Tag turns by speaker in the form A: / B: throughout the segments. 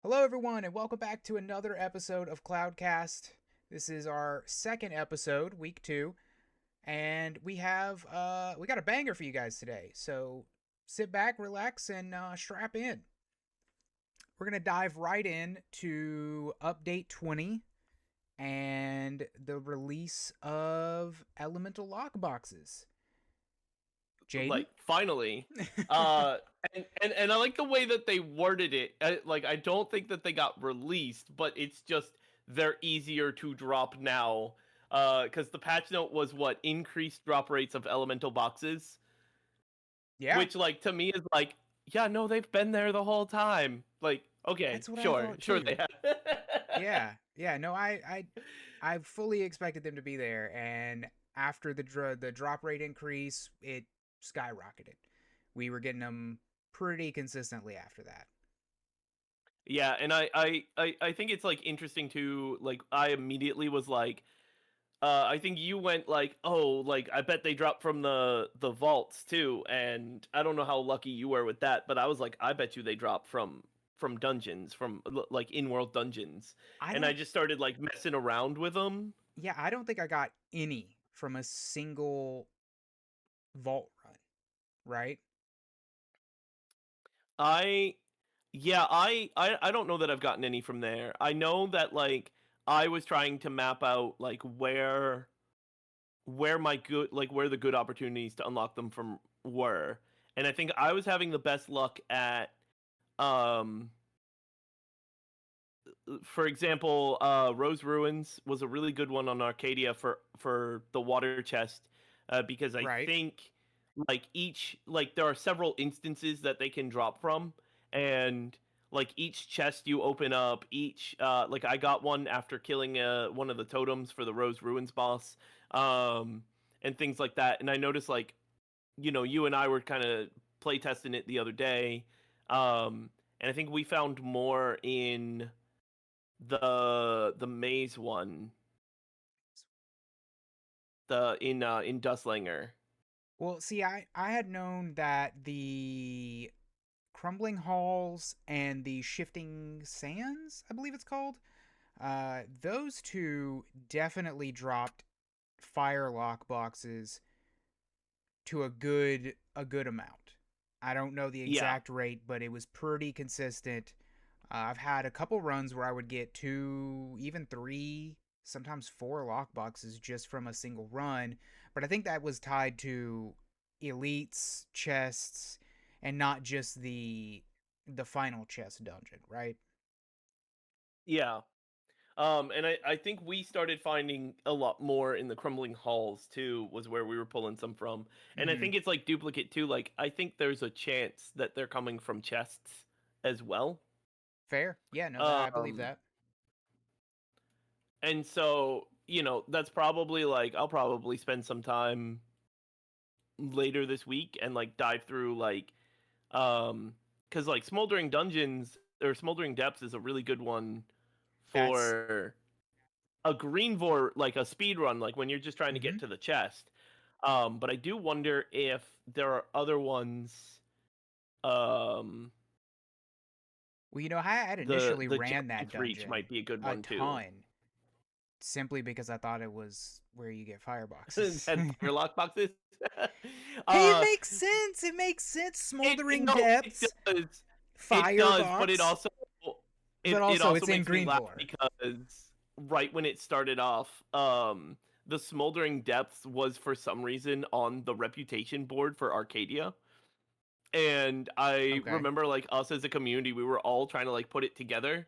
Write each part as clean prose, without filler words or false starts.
A: Hello, everyone, and welcome back to another episode of CloudCast. This is our second episode, week two, and we got a banger for you guys today. So sit back, relax, and strap in. We're gonna dive right in to update 20 and the release of elemental lockboxes. Jaden.
B: Like finally. uh and I like the way that they worded it. I don't think that they got released, but it's just they're easier to drop now. Because the patch note was what increased drop rates of elemental boxes,
A: Yeah,
B: which like to me is like, yeah, no, they've been there the whole time. Like, okay,
A: that's what I
B: sure,
A: thought
B: sure
A: too.
B: they have.
A: Yeah. No, I fully expected them to be there, and after the drop rate increase, it skyrocketed. We were getting them pretty consistently after that.
B: Yeah, and I think it's like interesting to like I immediately was like, I think you went like, oh, like I bet they dropped from the vaults too, and I don't know how lucky you were with that, but I was like, I bet you they dropped from dungeons, from like in-world dungeons,
A: I
B: and I
A: don't.
B: just started like messing around with them.
A: Yeah, I don't think I got any from a single vault run. Right?
B: I yeah, I don't know that I've gotten any from there. I know that like I was trying to map out like where my good like where the good opportunities to unlock them from were. And I think I was having the best luck at um for example, Rose Ruins was a really good one on Arcadia for the water chest, because I
A: Right.
B: think like each like there are several instances that they can drop from, and like each chest you open up, each like I got one after killing one of the totems for the Rose Ruins boss, um, and things like that. And I noticed like you and I were kind of play testing it the other day, and I think we found more in the maze one, the in Dustlanger.
A: Well, see, I had known that the crumbling halls and the shifting sands, I believe it's called. Those two definitely dropped fire lock boxes to a good amount. I don't know the
B: Yeah.
A: exact rate, but it was pretty consistent. I've had a couple runs where I would get two, even three, sometimes four lock boxes just from a single run, but I think that was tied to elites, chests, and not just the final chest dungeon, right?
B: Yeah. And I think we started finding a lot more in the crumbling halls too, was where we were pulling some from. And I
A: Mm-hmm.
B: think it's like duplicate too. Like I think there's a chance that they're coming from chests as well.
A: Fair. Yeah, no, that I believe
B: Um,
A: that.
B: and so, that's probably like I'll probably spend some time later this week and like dive through like because like Smoldering Dungeons or Smoldering Depths is a really good one
A: That's
B: for a green vor like a speed run, like when you're just trying to
A: mm-hmm.
B: get to the chest. But I do wonder if there are other ones. Um,
A: Well, I had
B: the
A: initially
B: the
A: ran that
B: Giant's Reach
A: dungeon
B: might be a good
A: a
B: one too.
A: ton simply because I thought it was where you get fireboxes.
B: And fire lock boxes.
A: Hey, it
B: uh,
A: makes sense. It makes sense. Smoldering
B: no, it
A: depths,
B: does. It does, but it
A: firebox,
B: also
A: but
B: it
A: also
B: also
A: it's in
B: makes me laugh
A: Greenvor.
B: because right when it started off, the Smoldering Depths was for some reason on the reputation board for Arcadia. And I
A: Okay.
B: remember like us as a community, we were all trying to like put it together.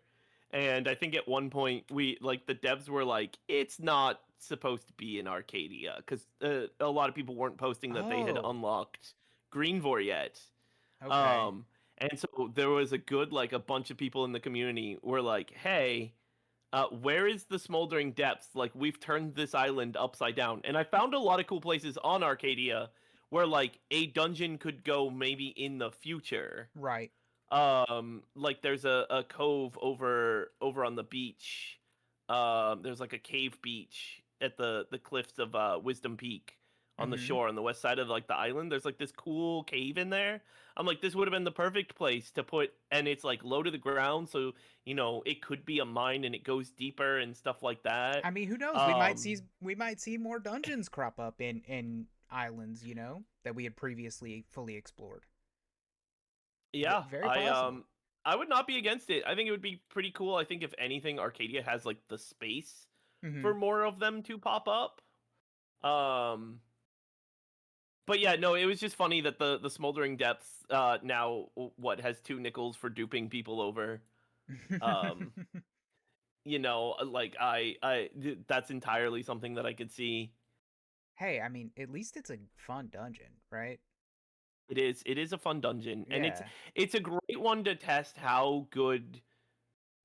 B: And I think at one point we like the devs were like, it's not supposed to be in Arcadia because a lot of people weren't posting that they had
A: Oh,
B: unlocked Greenvor yet.
A: okay.
B: Um, and so there was a good like a bunch of people in the community were like, hey, where is the Smoldering Depths? Like we've turned this island upside down, and I found a lot of cool places on Arcadia where like a dungeon could go maybe in the future.
A: Right.
B: Like there's a cove over on the beach. There's like a cave beach at the cliffs of Wisdom Peak on the
A: Mm-hmm.
B: shore on the west side of like the island. There's like this cool cave in there. I'm like, this would have been the perfect place to put, and it's like low to the ground, so it could be a mine and it goes deeper and stuff like that.
A: I mean, who knows?
B: Um,
A: We might see more dungeons crop up in islands, that we had previously fully explored.
B: yeah,
A: Very possible.
B: I would not be against it. I think it would be pretty cool. I think if anything, Arcadia has like the space
A: Mm-hmm.
B: for more of them to pop up. Um, but yeah, no, it was just funny that the smoldering depths now what has two nickels for duping people over. Um, like that's entirely something that I could see.
A: Hey, I mean, at least it's a fun dungeon, right?
B: It is a fun dungeon, and it's
A: Yeah.
B: it's a great one to test how good,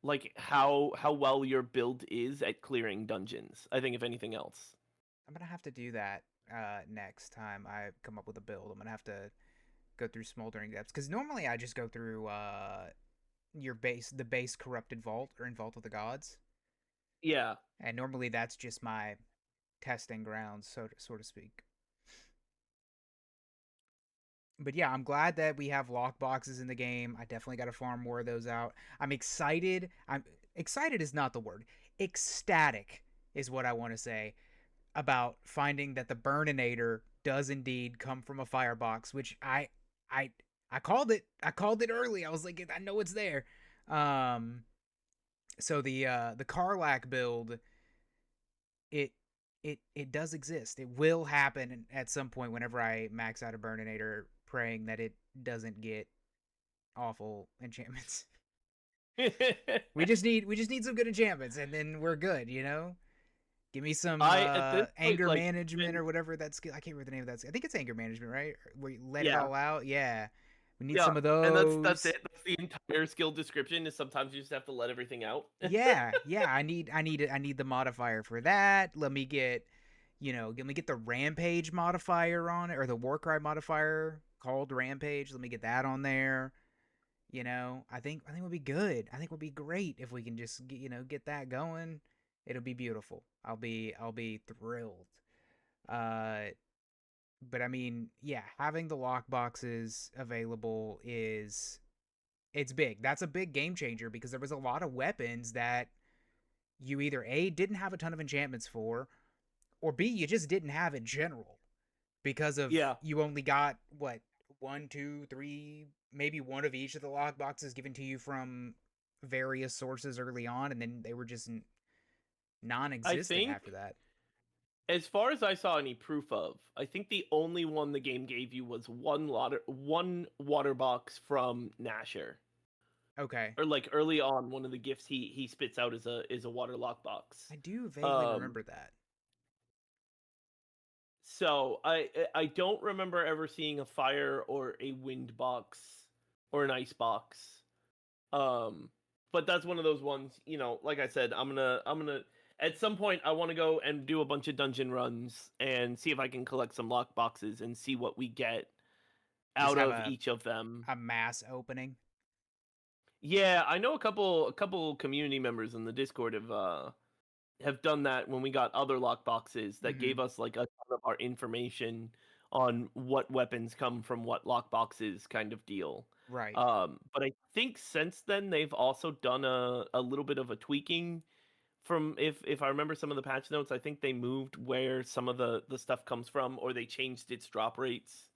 B: like how well your build is at clearing dungeons. I think if anything else.
A: I'm gonna have to do that next time I come up with a build. I'm gonna have to go through Smoldering Depths because normally I just go through the base Corrupted Vault or in Vault of the Gods,
B: Yeah.
A: and normally that's just my testing grounds, so to speak. But yeah, I'm glad that we have lock boxes in the game. I definitely got to farm more of those out. I'm excited. I'm excited is not the word. Ecstatic is what I want to say about finding that the Burninator does indeed come from a firebox, which I I called it. I called it early. I was like, I know it's there. Um, so the Karlach build, it it does exist. It will happen at some point whenever I max out a Burninator, praying that it doesn't get awful enchantments. We just need some good enchantments, and then we're good. Give me some
B: I at this point,
A: anger
B: like,
A: management
B: even
A: or whatever that skill. I can't remember the name of that skill. I think it's anger management, right? Where you let it
B: yeah.
A: all out. Yeah, we need
B: Yeah,
A: some of
B: and that's
A: those.
B: it. That's the entire skill description. Is sometimes you just have to let everything out.
A: Yeah. I need the modifier for that. Let me get the rampage modifier on it, or the Warcry modifier called rampage. Let me get that on there. I think we'll be good. I think we'll be great if we can just get that going. It'll be beautiful. I'll be thrilled. Uh, but I mean, yeah, having the lock boxes available it's big. That's a big game changer because there was a lot of weapons that you either A didn't have a ton of enchantments for, or B you just didn't have in general because of
B: Yeah,
A: you only got what, one, two, three, maybe one of each of the lock boxes given to you from various sources early on, and then they were just
B: I
A: non-existent
B: think
A: after that.
B: as far as I saw any proof of, I think the only one the game gave you was one water box from Nasher,
A: Okay,
B: or like early on, one of the gifts he spits out is a water lock box.
A: I do vaguely
B: Um,
A: remember that.
B: so I don't remember ever seeing a fire or a wind box or an ice box. Um, but that's one of those ones, like I said, I'm gonna at some point I want to go and do a bunch of dungeon runs and see if I can collect some lock boxes and see what we get
A: Just
B: out
A: have
B: of
A: a
B: each of them.
A: a mass opening.
B: Yeah, I know a couple community members in the Discord have done that when we got other lock boxes that
A: Mm-hmm.
B: gave us like a ton of our information on what weapons come from what lock boxes kind of deal.
A: Right.
B: But I think since then they've also done a little bit of a tweaking from if I remember some of the patch notes, I think they moved where some of the stuff comes from or they changed its drop rates.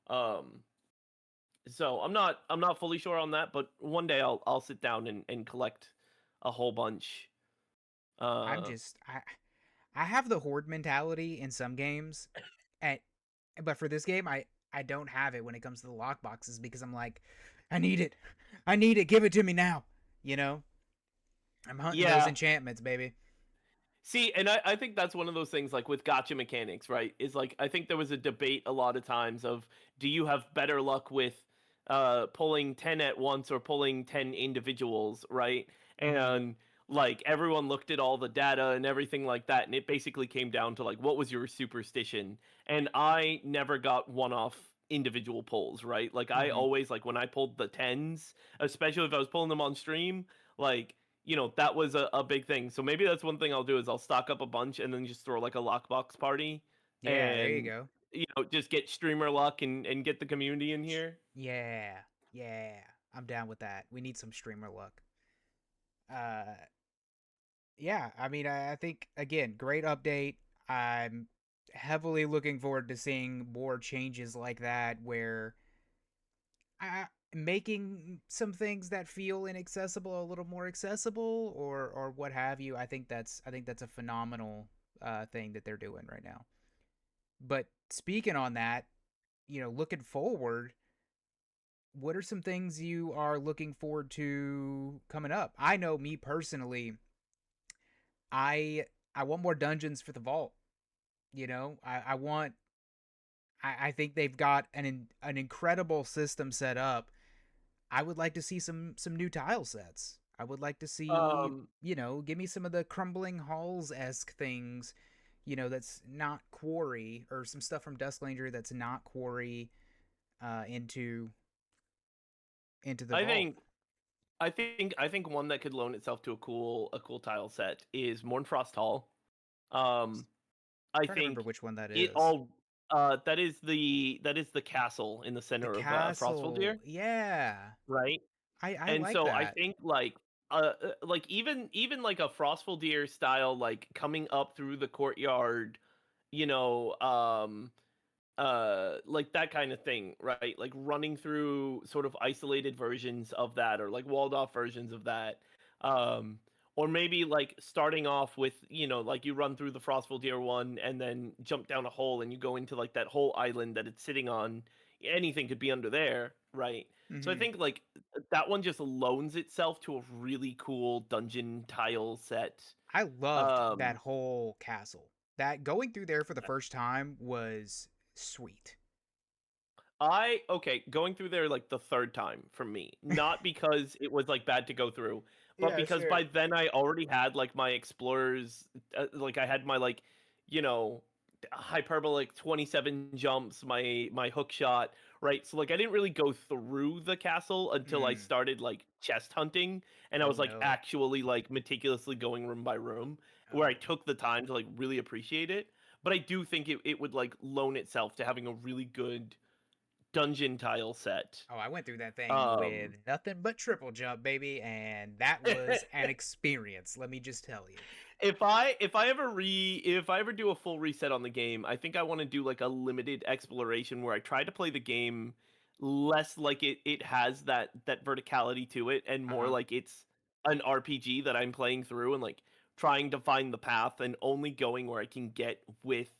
B: Um so I'm not fully sure on that, but one day I'll sit down and collect a whole bunch.
A: I'm
B: Uh
A: just I have the horde mentality in some games, at but for this game I don't have it when it comes to the lock boxes because I'm like, I need it. I need it. Give it to me now. You know? I'm hunting those
B: yeah,
A: enchantments, baby.
B: see, and I think that's one of those things like with gotcha mechanics, right? Is like I think there was a debate a lot of times of do you have better luck with pulling 10 at once or pulling 10 individuals, right?
A: Mm-hmm.
B: And like everyone looked at all the data and everything like that, and it basically came down to like what was your superstition? And I never got one off individual pulls, right? Like I
A: Mm-hmm.
B: always like when I pulled the tens, especially if I was pulling them on stream, like that was a big thing. So maybe that's one thing I'll do is I'll stock up a bunch and then just throw like a lockbox party
A: Yeah, there you
B: and
A: go.
B: just get streamer luck and get the community in here.
A: Yeah, yeah, I'm down with that. We need some streamer luck. Uh, yeah, I mean, I think again, great update. I'm heavily looking forward to seeing more changes like that, where making some things that feel inaccessible a little more accessible, or what have you. I think that's a phenomenal thing that they're doing right now. But speaking on that, looking forward, what are some things you are looking forward to coming up? I know me personally, I I want more dungeons for the vault. I think they've got an incredible system set up. I would like to see some new tile sets. I would like to see,
B: Um,
A: give me some of the crumbling halls esque things, that's not quarry, or some stuff from Dusklanger that's not quarry, into the
B: I
A: vault.
B: think I think one that could loan itself to a cool tile set is Mornfrost Hall. Um, I
A: Trying to remember
B: think
A: which one that
B: it
A: is.
B: all that is the castle in the
A: The
B: center of
A: castle.
B: Frostfaldir,
A: Yeah.
B: right?
A: I
B: And
A: like
B: so I
A: that.
B: think like even like a Frostfaldir style like coming up through the courtyard, you know, like that kind of thing, right? Like running through sort of isolated versions of that, or like walled off versions of that. um or maybe like starting off with, like you run through the Frostfaldir one and then jump down a hole and you go into like that whole island that it's sitting on. Anything could be under there, right? So I
A: Hmm.
B: think like that one just loans itself to a really cool dungeon tile set.
A: I loved that
B: um
A: whole castle. That going through there for the first time was sweet.
B: going through there like the third time for me, not because it was like bad to go through, but
A: Yeah,
B: because
A: sure.
B: by then I already had like my explorers, like I had my like, you know, hyperbolic 27 jumps, my hook shot, right? So like I didn't really go through the castle until I
A: Mm.
B: started like chest hunting, and I
A: Oh
B: was like
A: no.
B: actually like meticulously going room by room, where I
A: Oh.
B: took the time to like really appreciate it. But I do think it would like loan itself to having a really good dungeon tile set.
A: Oh, I went through that thing with
B: Um,
A: nothing but triple jump, baby, and that was an experience, let me just tell you.
B: if I ever do a full reset on the game, I think I want to do like a limited exploration where I try to play the game less like it has that verticality to it, and more
A: Uh-huh.
B: like it's an RPG that I'm playing through, and like trying to find the path and only going where I can get with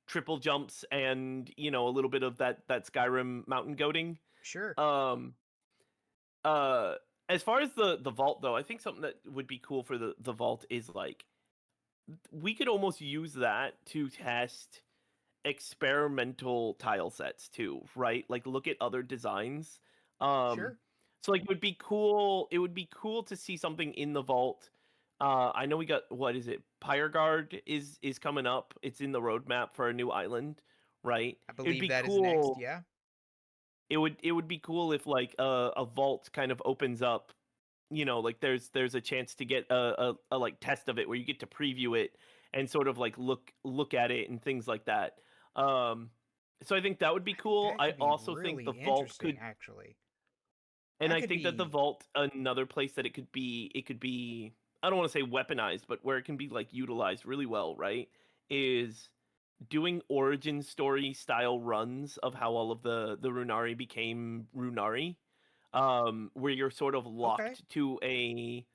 B: triple jumps and, a little bit of that Skyrim mountain goating.
A: Sure.
B: Um Uh, as far as the vault though, I think something that would be cool for the vault is like we could almost use that to test experimental tile sets too, right? Like look at other designs. Um,
A: Sure.
B: so like it would be cool to see something in the vault. I know we got, what is it? Pyreguard is coming up. It's in the roadmap for a new island, right?
A: I
B: It would
A: believe
B: be
A: that is next,
B: cool.
A: yeah.
B: It would be cool if like a vault kind of opens up, like there's a chance to get a like test of it where you get to preview it and sort of like look at it and things like that. um so I think that would be cool.
A: That
B: I
A: could be
B: also think
A: really
B: the vault
A: interesting,
B: could,
A: actually.
B: and
A: That
B: I
A: could
B: think that the
A: be
B: vault, another place that it could be, I don't want to say weaponized, but where it can be like utilized really well, right, is doing origin story style runs of how all of the Runari became Runari, where you're sort of
A: okay.
B: locked to a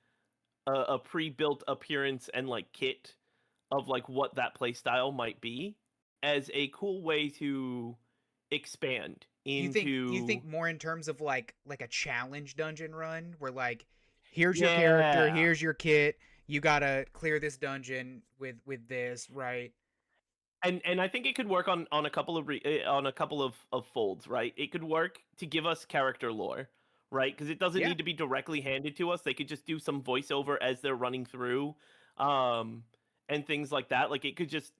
B: pre-built appearance and like kit of like what that play style might be, as a cool way to expand
A: You think
B: into.
A: more in terms of like a challenge dungeon run, where like, here's your character,
B: Yeah,
A: here's your kit, you gotta clear this dungeon with this, right?
B: and I think it could work on a couple of on a couple of folds, right? It could work to give us character lore, right? Because it doesn't
A: Yeah.
B: need to be directly handed to us. They could just do some voiceover as they're running through, um, and things like that. Like it could just,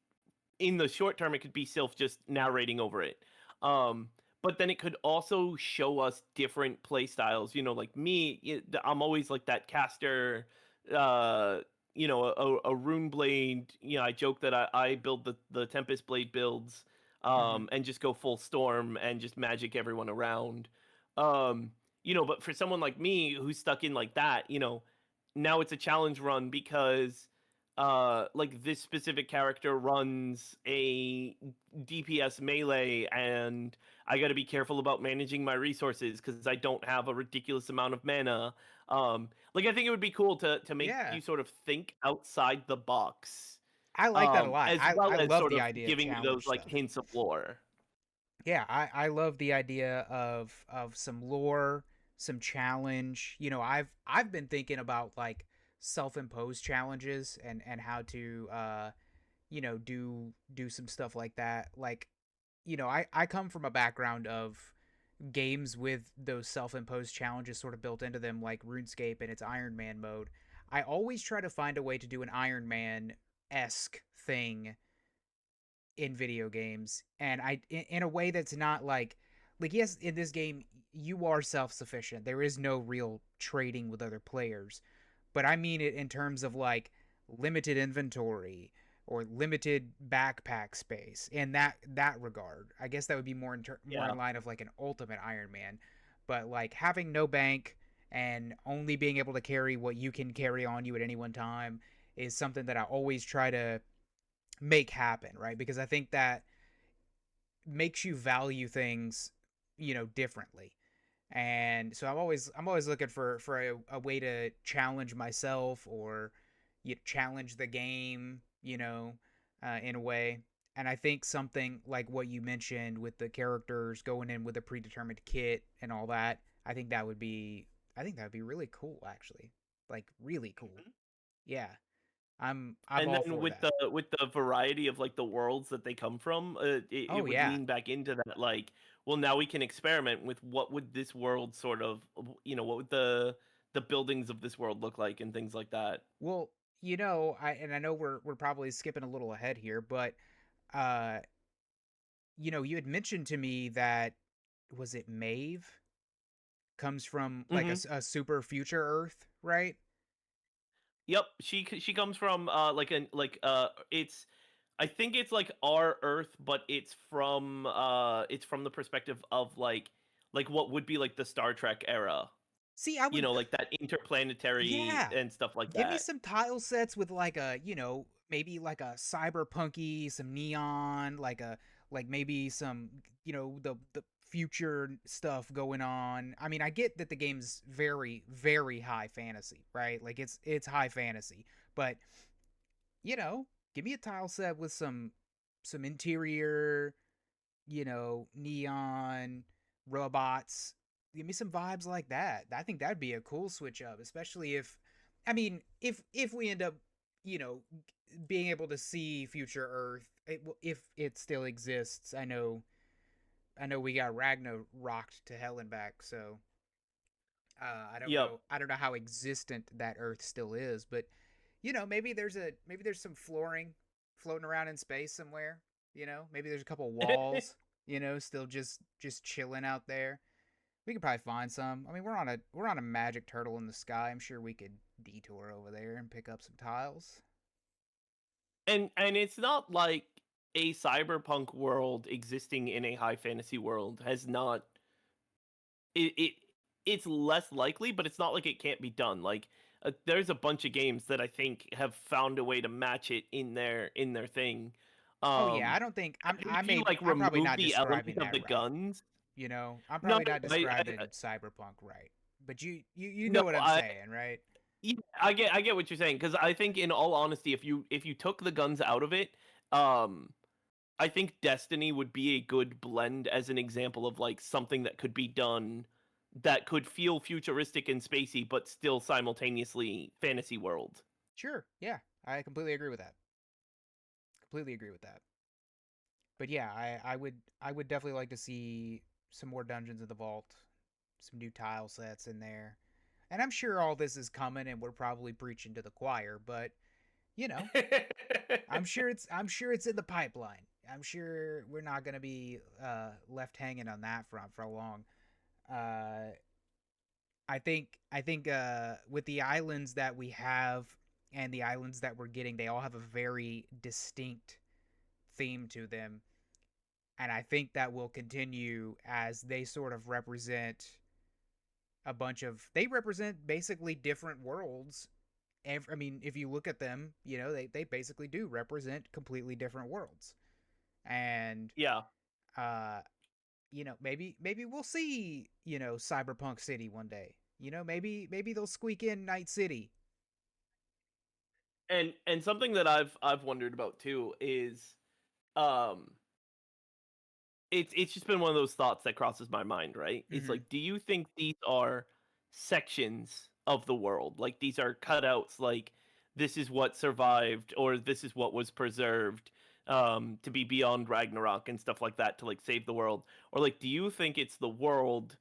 B: in the short term, it could be Sylph just narrating over it. Um, but then it could also show us different play styles. Like me, I'm always like that caster. Uh, a rune blade. I joke that I build the Tempest blade builds.
A: Mm-hmm.
B: and just go full storm and just magic everyone around. Um, but for someone like me who's stuck in like that, now it's a challenge run because like this specific character runs a DPS melee, and I got to be careful about managing my resources because I don't have a ridiculous amount of mana. Like I think it would be cool to make
A: Yeah,
B: you sort of think outside the box,
A: I like that a lot.
B: as
A: I
B: well as
A: love
B: sort
A: the
B: of
A: idea of
B: giving you those
A: challenge
B: like
A: stuff.
B: hints of lore.
A: Yeah, I love the idea of some lore, some challenge. I've been thinking about like self-imposed challenges and how to do some stuff like that. Like, I come from a background of games with those self-imposed challenges sort of built into them, like RuneScape and its Iron Man mode. I always try to find a way to do an Iron Man esque thing in video games, and in a way that's not like yes, in this game you are self-sufficient, there is no real trading with other players, but I mean it in terms of like limited inventory or limited backpack space. In that regard, I guess that would be more
B: Yeah.
A: in line of like an ultimate Iron Man. But like having no bank and only being able to carry what you can carry on you at any one time is something that I always try to make happen, right? Because I think that makes you value things, differently. And so I'm always looking for a way to challenge myself, or challenge the game, in a way. And I think something like what you mentioned with the characters going in with a predetermined kit and all that, I think that would be really cool, actually. Like really cool. Yeah. I'm
B: And
A: all
B: then
A: for
B: with
A: that.
B: the variety of like the worlds that they come from, it
A: Oh
B: would
A: yeah.
B: lean back into that, like, well, now we can experiment with what would this world sort of, what would the buildings of this world look like and things like that.
A: Well, I know we're probably skipping a little ahead here, but uh, you had mentioned to me that, was it Maeve comes from like
B: Hmm.
A: a super future Earth, right?
B: Yep, she comes from it's, I think it's like our Earth, but it's from the perspective of like what would be like the Star Trek era,
A: See, I would,
B: like that interplanetary
A: yeah,
B: and stuff like
A: give me
B: that.
A: some tile sets with like maybe like a cyberpunky, some neon, like maybe some, the future stuff going on. I mean, I get that the game's very, very high fantasy, right? Like it's high fantasy, but you know, give me a tile set with some interior, neon robots. Give me some vibes like that. I think that'd be a cool switch up, especially if, I mean, if we end up, you know, being able to see future Earth, if it still exists. I know we got Ragnaroked to hell and back, so I don't
B: Yep.
A: know. I don't know how existent that Earth still is, but maybe there's some flooring floating around in space somewhere. Maybe there's a couple walls. Still just chilling out there. We could probably find some. I mean, we're on a magic turtle in the sky. I'm sure we could detour over there and pick up some tiles.
B: And it's not like a cyberpunk world existing in a high fantasy world has not, it it's less likely, but it's not like it can't be done. Like, there's a bunch of games that I think have found a way to match it in their thing.
A: Oh yeah,
B: Um,
A: I don't think
B: and if you like
A: I'm probably
B: remove
A: not
B: the element
A: describing
B: of
A: that
B: the
A: right.
B: guns,
A: I'm
B: no,
A: probably not
B: I
A: describing cyberpunk right. But you
B: no,
A: know what I'm saying, right?
B: yeah, I get what you're saying, because I think in all honesty, if you took the guns out of it, um, I think Destiny would be a good blend as an example of like something that could be done that could feel futuristic and spacey, but still simultaneously fantasy world.
A: Sure. Yeah, I completely agree with that. Completely agree with that. But yeah, I would definitely like to see some more dungeons in the vault, some new tile sets in there. And I'm sure all this is coming and we're probably preaching to the choir, but you know, I'm sure it's in the pipeline. I'm sure we're not going to be left hanging on that front for long. Uh I think with the islands that we have and the islands that we're getting, they all have a very distinct theme to them. And I think that will continue as they sort of represent they represent basically different worlds. I mean, if you look at them, they basically do represent completely different worlds. And
B: Yeah.
A: uh maybe we'll see, Cyberpunk City one day. Maybe they'll squeak in Night City.
B: And something that I've wondered about too is um it's just been one of those thoughts that crosses my mind, right? It's
A: Mhm.
B: like, do you think these are sections of the world? Like these are cutouts, like this is what survived or this is what was preserved to be beyond Ragnarok and stuff like that to like save the world? Or like do you think it's the world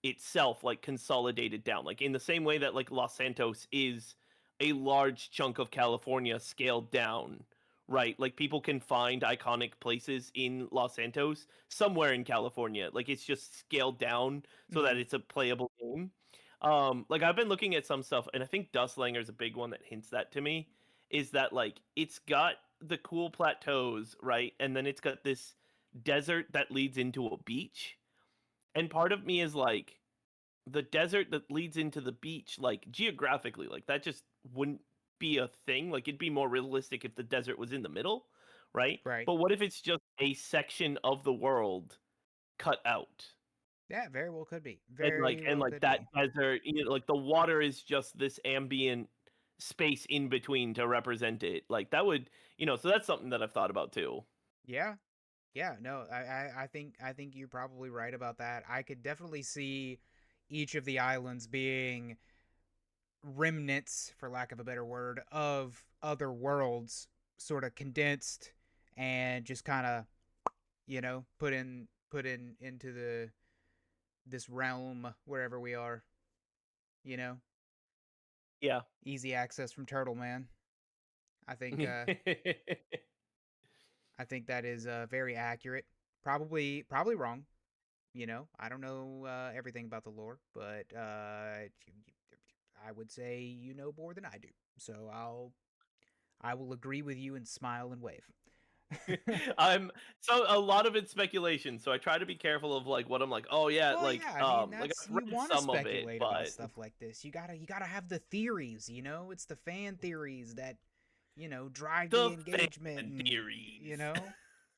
B: itself like consolidated down? Like in the same way that like Los Santos is a large chunk of California scaled down, right? Like people can find iconic places in Los Santos somewhere in California. Like it's just scaled down so that
A: Mhm.
B: it's a playable game. Like I've been looking at some stuff, and I think Dustlanger is a big one that hints that to me. Is that like it's got the cool plateaus, right? And then it's got this desert that leads into a beach. And part of me is like, the desert that leads into the beach, like geographically, like that just wouldn't be a thing. Like it'd be more realistic if the desert was in the middle, right?
A: Right.
B: But what if it's just a section of the world cut out?
A: Yeah, very well could be.
B: And
A: Very well
B: like
A: could
B: that
A: be.
B: desert, like the water is just this ambient space in between to represent it. Like that would, so that's something that I've thought about too.
A: Yeah. Yeah, no, I think you're probably right about that. I could definitely see each of the islands being remnants, for lack of a better word, of other worlds, sort of condensed and just kind of, put in into this realm wherever we are. You know,
B: Yeah.
A: easy access from Turtle Man. I think uh, I think that is very accurate. Probably wrong. I don't know everything about the lore, but I would say you know more than I do. So I will agree with you and smile and wave.
B: I'm so a lot of it's speculation, so I try to be careful of like what I'm like, oh yeah,
A: Well, yeah, I mean
B: like
A: that's
B: I've
A: you
B: read
A: want to
B: some of it,
A: speculate about
B: but
A: stuff like this. You gotta have the theories. It's the fan theories that drive the
B: the
A: engagement,
B: fan
A: and
B: theories.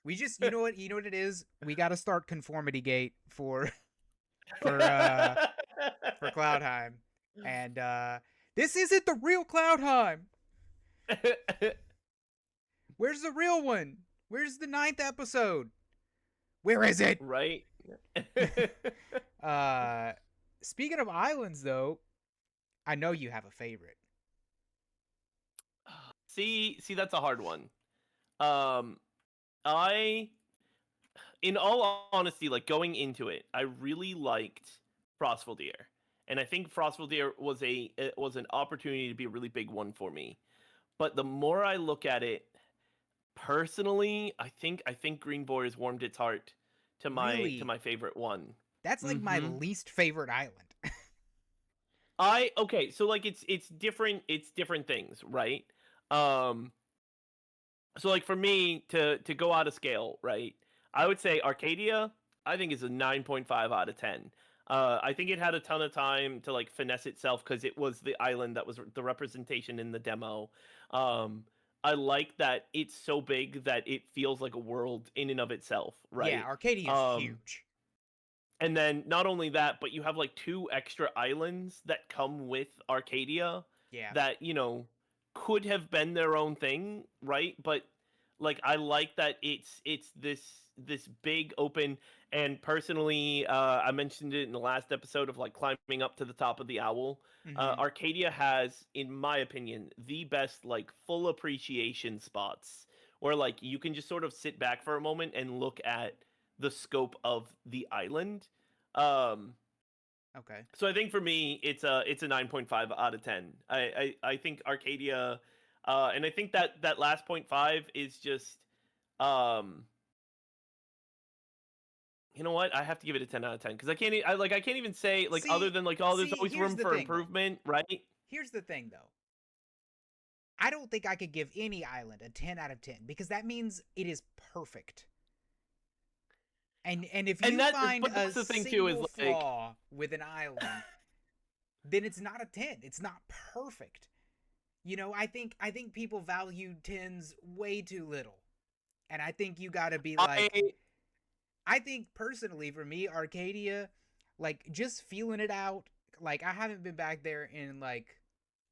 A: we just you know what it is. We got to start conformity gate for uh for Cloudheim, and this isn't the real Cloudheim. Where's the real one? Where's the ninth episode? Where is it?
B: Right?
A: uh, Speaking of islands, though, I know you have a favorite.
B: See, that's a hard one. Um, I, in all honesty, like going into it, I really liked Frostfaldir, and I think Frostfaldir was an opportunity to be a really big one for me. But the more I look at it, personally, I think Green Boy has warmed its heart to
A: Really?
B: my favorite one.
A: That's like my
B: Mhm.
A: least favorite island.
B: I Okay, so like it's different things, right? Um so like for me to go out of scale, right? I would say Arcadia I think is a 9.5 out of 10. I think it had a ton of time to like finesse itself cuz it was the island that was the representation in the demo. Um I like that it's so big that it feels like a world in and of itself,
A: Yeah,
B: right?
A: Arcadia's
B: Um
A: huge.
B: and then not only that, but you have like two extra islands that come with Arcadia
A: Yeah.
B: that, could have been their own thing, right? But like I like that it's this big open, and personally I mentioned it in the last episode of like climbing up to the top of the owl.
A: Mm-hmm.
B: Arcadia has, in my opinion, the best like full appreciation spots where like you can just sort of sit back for a moment and look at the scope of the island. Um,
A: Okay.
B: so I think for me, it's a 9.5 out of 10. I think Arcadia, and I think that last point five is just, um, you know what? I have to give it a 10 out of 10 because I can't even say like other
A: See,
B: than like oh, there's
A: see,
B: always
A: here's
B: room
A: the
B: for
A: thing though.
B: improvement, right?
A: Here's the thing though. I don't think I could give any island a 10 out of 10 because that means it is perfect. And if
B: And
A: you
B: that,
A: find
B: but
A: a
B: that's the thing too, is
A: single
B: like,
A: flaw with an island, then it's not a 10. It's not perfect. I think people value 10s way too little. And I think you got to be like,
B: I
A: I think personally for me Arcadia, like just feeling it out, like I haven't been back there in like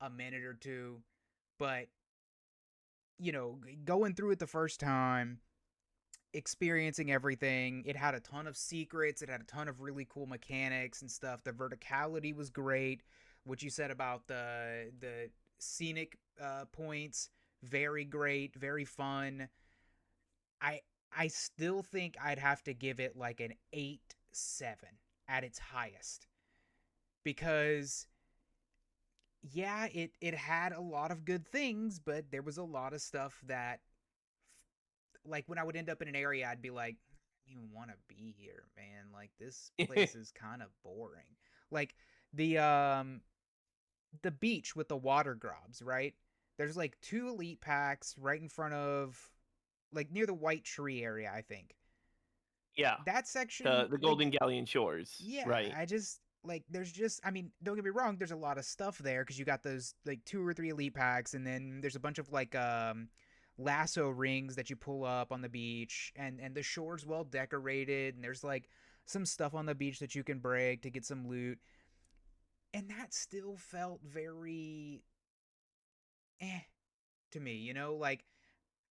A: a minute or two, but going through it the first time, experiencing everything. It had a ton of secrets. It had a ton of really cool mechanics and stuff. The verticality was great. What you said about the scenic points, very great, very fun. I I still think I'd have to give it like an 8-7 at its highest because yeah, it had a lot of good things, but there was a lot of stuff that like when I would end up in an area, I'd be like, I don't even want to be here, man. Like this place is kind of boring. Like the um the beach with the water grobs, right? There's like two elite packs right in front of like near the white tree area, I think.
B: yeah,
A: That section,
B: the
A: like
B: Golden Galleon Shores,
A: yeah,
B: right?
A: I just like there's just I mean, don't get me wrong, there's a lot of stuff there because you got those like two or three elite packs, and then there's a bunch of like lasso rings that you pull up on the beach, and the shore's well decorated, and there's like some stuff on the beach that you can break to get some loot. And that still felt very eh to me, like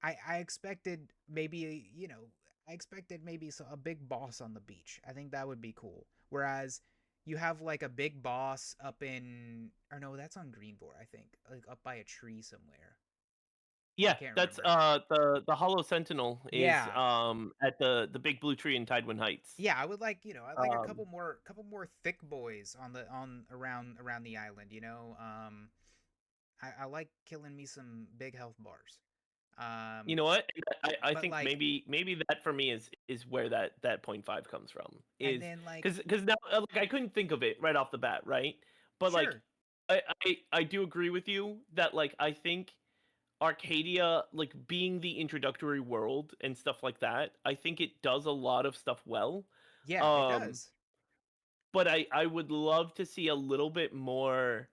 A: I expected maybe, I expected maybe a big boss on the beach. I think that would be cool. Whereas you have like a big boss up in, or no, that's on Greenvor, I think, like up by a tree somewhere. I
B: Yeah,
A: can't
B: that's
A: remember.
B: the Hollow Sentinel is
A: Yeah,
B: at the big blue tree in Tidewind Heights.
A: yeah. I would like, I'd like a
B: Um,
A: couple more thick boys on the on around the island. I like killing me some big health bars.
B: you
A: Um,
B: know what? I
A: but
B: think
A: like,
B: maybe that for me is where that point five comes from,
A: and
B: is
A: then like,
B: because now, like, I couldn't think of it right off the bat, right? But like,
A: sure,
B: I do agree with you that, like, I think Arcadia, like, being the introductory world and stuff like that, I think it does a lot of stuff well.
A: yeah, it
B: Um,
A: does.
B: but I would love to see a little bit more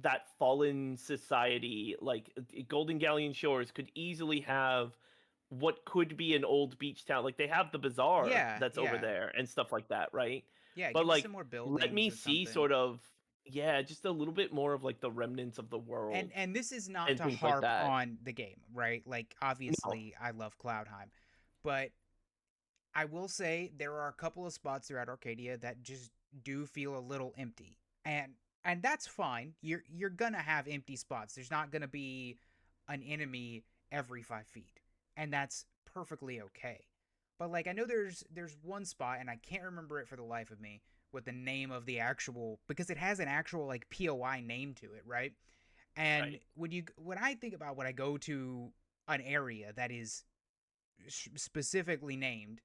B: that fallen society. Like, Golden Galleon Shores could easily have what could be an old beach town. Like, they have the bazaar
A: Yeah,
B: that's over
A: yeah,
B: there and stuff like that, right?
A: yeah.
B: But
A: Give us some
B: like,
A: more
B: let
A: buildings
B: me
A: or
B: see
A: something.
B: sort of, yeah, just a little bit more of like the remnants of the world
A: And this is not
B: and
A: to
B: things like
A: harp
B: that.
A: on the game, right? Like
B: No,
A: obviously I love Cloudheim, but I will say there are a couple of spots throughout Arcadia that just do feel a little empty. And that's fine. You're gonna have empty spots. There's not gonna be an enemy every 5 feet. And that's perfectly okay. But like I know there's one spot and I can't remember it for the life of me what the name of the actual because it has an actual like POI name to it, right? And
B: right.
A: when I think about when I go to an area that is specifically named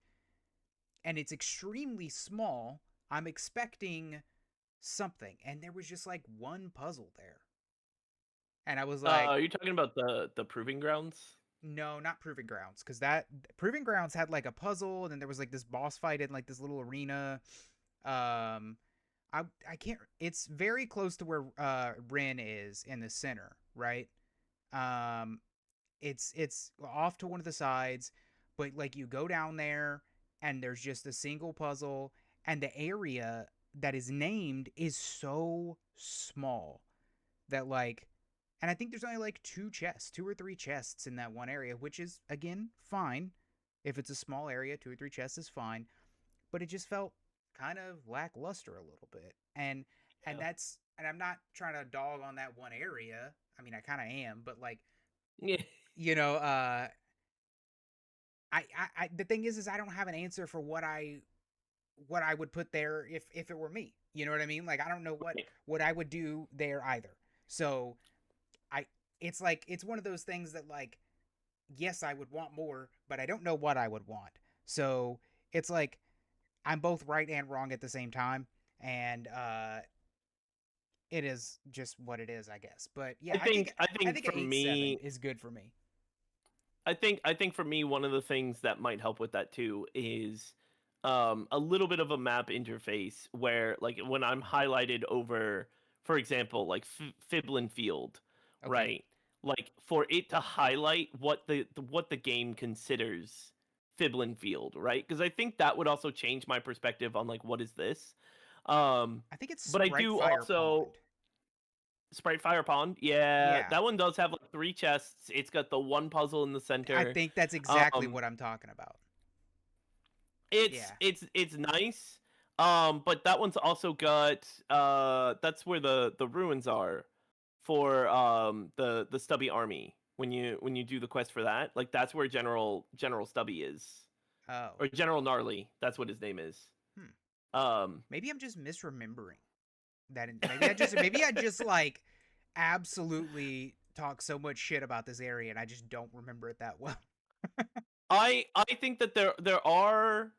A: and it's extremely small, I'm expecting something. And there was just like one puzzle there. And I was like,
B: Are you talking about the proving grounds?
A: no, not Proving Grounds, because that Proving Grounds had like a puzzle, and then there was like this boss fight in like this little arena. Um, I can't. It's very close to where Rin is in the center, right? Um, it's off to one of the sides, but like you go down there, and there's just a single puzzle, and the area that is named is so small that like and I think there's only like two or three chests in that one area, which is again fine. If it's a small area, two or three chests is fine, but it just felt kind of lackluster a little bit. And
B: Yeah.
A: that's and I'm not trying to dog on that one area. I mean, I kind of am, but like,
B: Yeah.
A: you know, uh the thing is I don't have an answer for what I would put there if it were me. You know what I mean? Like I don't know
B: Right.
A: what I would do there either. So I it's like it's one of those things that like yes, I would want more, but I don't know what I would want. So it's like I'm both right and wrong at the same time, and it is just what it is, I guess. But yeah,
B: I
A: I
B: think
A: think an
B: for
A: 8-7
B: me,
A: is good for me.
B: I think for me, one of the things that might help with that too is a little bit of a map interface where like when I'm highlighted over, for example, like Fiblin Field,
A: Okay.
B: right? Like for it to highlight what what the game considers Fiblin Field, right? Because I think that would also change my perspective on like what is this. Um,
A: I think it's
B: but I
A: Sprite
B: do
A: Fire
B: also
A: Pond.
B: Sprite Fire Pond. Yeah,
A: Yeah.
B: that one does have like three chests. It's got the one puzzle in the
A: I
B: center.
A: think that's exactly
B: Um,
A: what I'm talking about.
B: it's
A: Yeah.
B: it's nice. But that one's also got that's where the ruins are for the Stubby army. When you do the quest for that, like that's where General Stubby is.
A: Oh.
B: Or General Gnarly, that's what his name is.
A: Hmm.
B: Um
A: Maybe I'm just misremembering that. Maybe I just like absolutely talk so much shit about this area and I just don't remember it that well.
B: I think that there are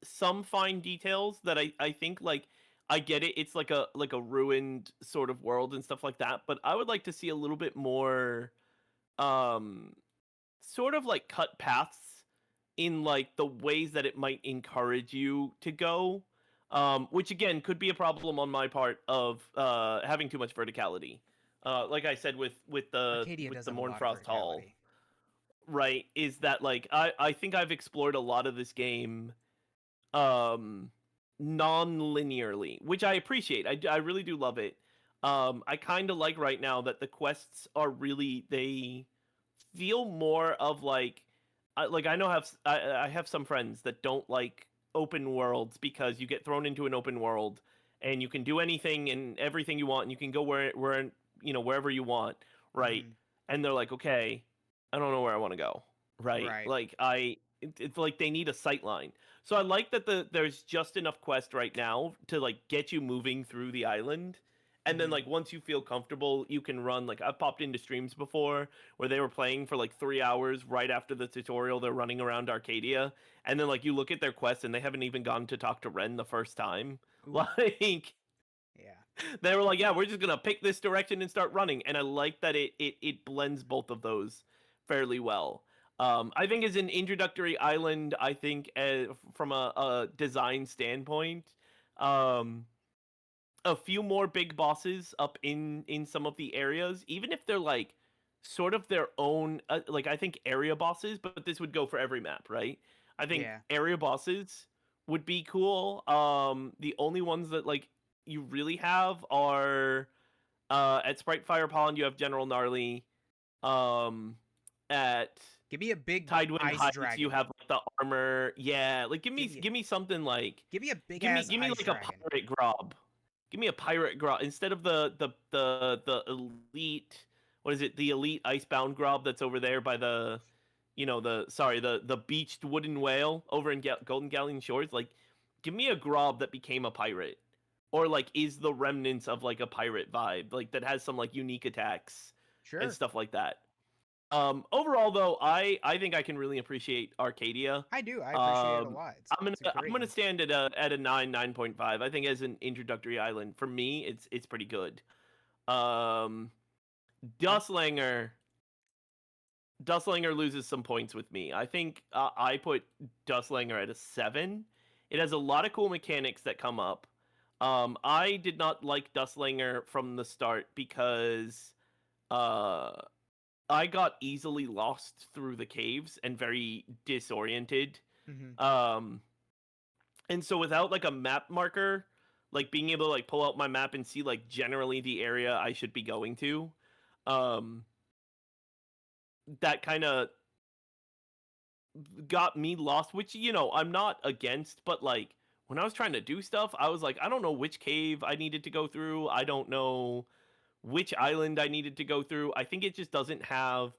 B: some fine details that I think like I get it. It's like a ruined sort of world and stuff like that, but I would like to see a little bit more um sort of like cut paths in like the ways that it might encourage you to go, which again could be a problem on my part of having too much verticality, like I said
A: Arcadia
B: with
A: does
B: the
A: have a lot of
B: Mournfrost Hall,
A: verticality.
B: right? Is that like I think I've explored a lot of this game um non-linearly, which I appreciate. I really do love it. I kind of like right now that the quests are really, they feel more of like I know I have some friends that don't like open worlds because you get thrown into an open world and you can do anything and everything you want and you can go where you know, wherever you want, right?
A: Hmm.
B: And they're like, okay, I don't know where I want to go, right?
A: Right.
B: Like it's like they need a sight line. So I like that there's just enough quest right now to like get you moving through the island. And then
A: Hmm.
B: like once you feel comfortable, you can run. Like I've popped into streams before where they were playing for like 3 hours right after the tutorial. They're running around Arcadia, and then like you look at their quest and they haven't even gone to talk to Ren the first time.
A: Ooh.
B: Like
A: Yeah.
B: they were like, yeah, we're just gonna pick this direction and start running. And I like that it blends both of those fairly well. I think as an introductory island, I think from a design standpoint, um, a few more big bosses up in some of the areas, even if they're like sort of their own. Like I think area bosses, but this would go for every map, right? I think
A: Yeah.
B: area bosses would be cool. The only ones that like you really have are at Sprite Fire Pond. You have General Gnarly. Um, at
A: Give me a big
B: Tidewind
A: ice
B: Heights, you
A: dragon.
B: have like the armor. Yeah, like
A: Give me
B: give me something like
A: give me a big ass
B: give me
A: ice
B: like a
A: dragon.
B: pirate grob. Give me a pirate grob instead of the elite. What is it? The elite icebound grob that's over there by the, you know, the beached wooden whale over in Golden Galleon Shores. Like, give me a grob that became a pirate, or like is the remnants of like a pirate vibe, like that has some like unique attacks and
A: Sure.
B: stuff like that. Overall, though, I think I can really appreciate Arcadia.
A: I do. I appreciate it a lot. It's a
B: I'm
A: great
B: gonna
A: one.
B: stand at a 9.5. I think as an introductory island for me, it's pretty good. Um,
A: I'm
B: Dustlanger Dustlanger loses some points with me. I think I put Dustlanger at a 7. It has a lot of cool mechanics that come up. I did not like Dustlanger from the start because uh I got easily lost through the caves and very disoriented.
A: hmm
B: Um, and so without like a map marker, like being able to like pull out my map and see like generally the area I should be going to, um, that kind of got me lost. Which, you know, I'm not against, but like when I was trying to do stuff, I was like, I don't know which cave I needed to go through. I don't know which island I needed to go through. I think it just doesn't have,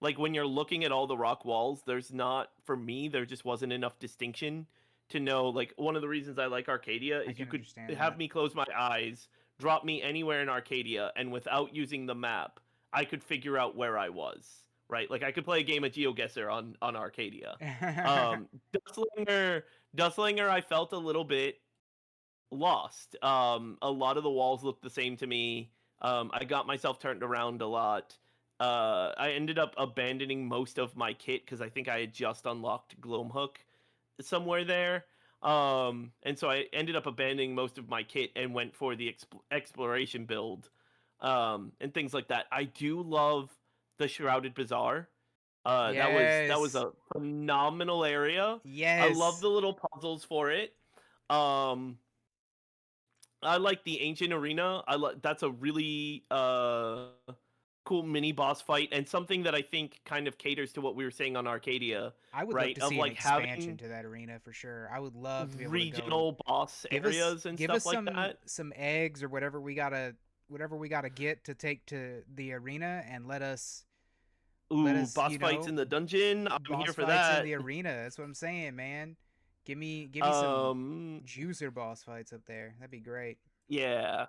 B: like when you're looking at all the rock walls, there's not, for me, there just wasn't enough distinction to know. Like one of the reasons I like Arcadia
A: I
B: is you
A: can
B: could
A: understand
B: have
A: that.
B: me close my eyes, drop me anywhere in Arcadia, and without using the map, I could figure out where I was. Right? Like I could play a game of GeoGuessr on Arcadia. Um, Dustlinger, Dustlinger, I felt a little bit lost. A lot of the walls looked the same to me. I got myself turned around a lot. I ended up abandoning most of my kit because I think I had just unlocked Gloamhook somewhere there. And so I ended up abandoning most of my kit and went for the exploration build, and things like that. I do love the Shrouded Bazaar. That was
A: Yes.
B: a phenomenal area. I love
A: Yes.
B: the little puzzles for it. Um, I like the ancient arena. That's a really cool mini boss fight and something that I think kind of caters to what we were saying on Arcadia,
A: I would love
B: right?
A: to
B: Of
A: see an
B: like
A: expansion
B: having
A: to that arena for sure. I would love to be able to go
B: regional boss
A: give us
B: areas and
A: give us
B: stuff like that.
A: some eggs or whatever we gotta get to take to the arena and let
B: Ooh,
A: us,
B: boss fights in the dungeon. I'm
A: boss
B: here for
A: fights in
B: that.
A: the arena. That's what I'm saying, man. Give me some
B: Um,
A: juicer boss fights up there. That'd be great.
B: yeah.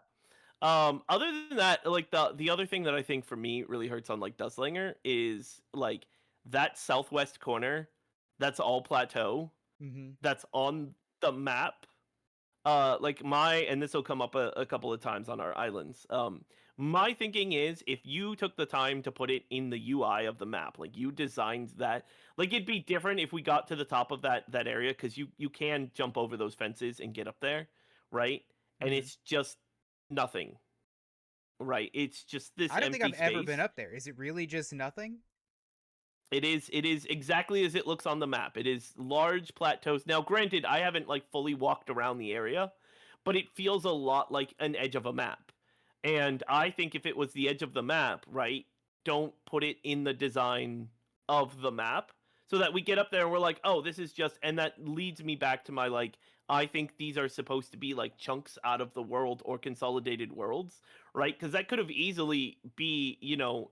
B: Other than that, like the other thing that I think for me really hurts on like Dustlinger is like that southwest corner that's all plateau
A: Mm-hmm.
B: that's on the map. Like and this will come up a couple of times on our islands. My thinking is if you took the time to put it in the UI of the map, like you designed that, like it'd be different if we got to the top of that area because you can jump over those fences and get up there, right? And
A: Mm-hmm.
B: it's just nothing, right? It's just this
A: I don't think
B: empty
A: I've ever been
B: space.
A: up there. Is it really just nothing?
B: It is exactly as it looks on the map. It is large plateaus. Now, granted, I haven't like fully walked around the area, but it feels a lot like an edge of a map. And I think if it was the edge of the map, right, don't put it in the design of the map so that we get up there and we're like, "Oh, this is just," and that leads me back to my like I think these are supposed to be like chunks out of the world or consolidated worlds, right? Cuz that could have easily be,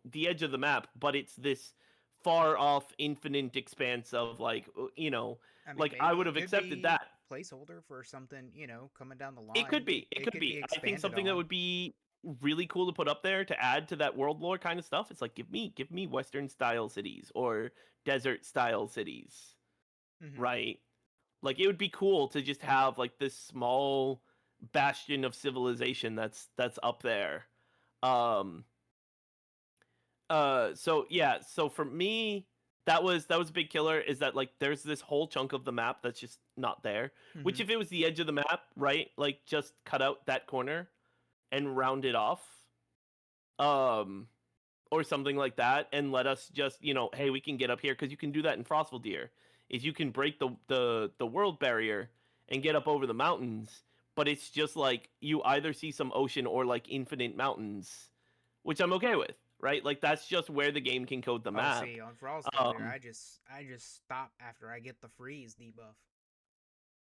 B: the edge of the map, but it's this far off infinite expanse of like
A: I mean,
B: like I
A: maybe
B: would
A: it
B: have
A: could
B: accepted
A: be
B: that.
A: placeholder for something, coming down the
B: It
A: line.
B: could be, it
A: It
B: could
A: could be
B: be. I think
A: expanded
B: something that
A: on.
B: would be really cool to put up there to add to that world lore kind of stuff. It's like give me western style cities or desert style cities,
A: Mm-hmm.
B: right? Like it would be cool to just have like this small bastion of civilization that's up there. um so yeah, so for me, that was a big killer, is that like there's this whole chunk of the map that's just not there.
A: Mm-hmm.
B: Which if it was the edge of the map, right? Like just cut out that corner and round it off. Um or something like that, and let us just, hey, we can get up here because you can do that in Frostvaldir. Is you can break the world barrier and get up over the mountains, but it's just like you either see some ocean or like infinite mountains, which I'm okay with, right? Like that's just where the game can code the
A: Oh,
B: map.
A: see, on Frostvaldir,
B: Um,
A: I just stop after I get the freeze debuff.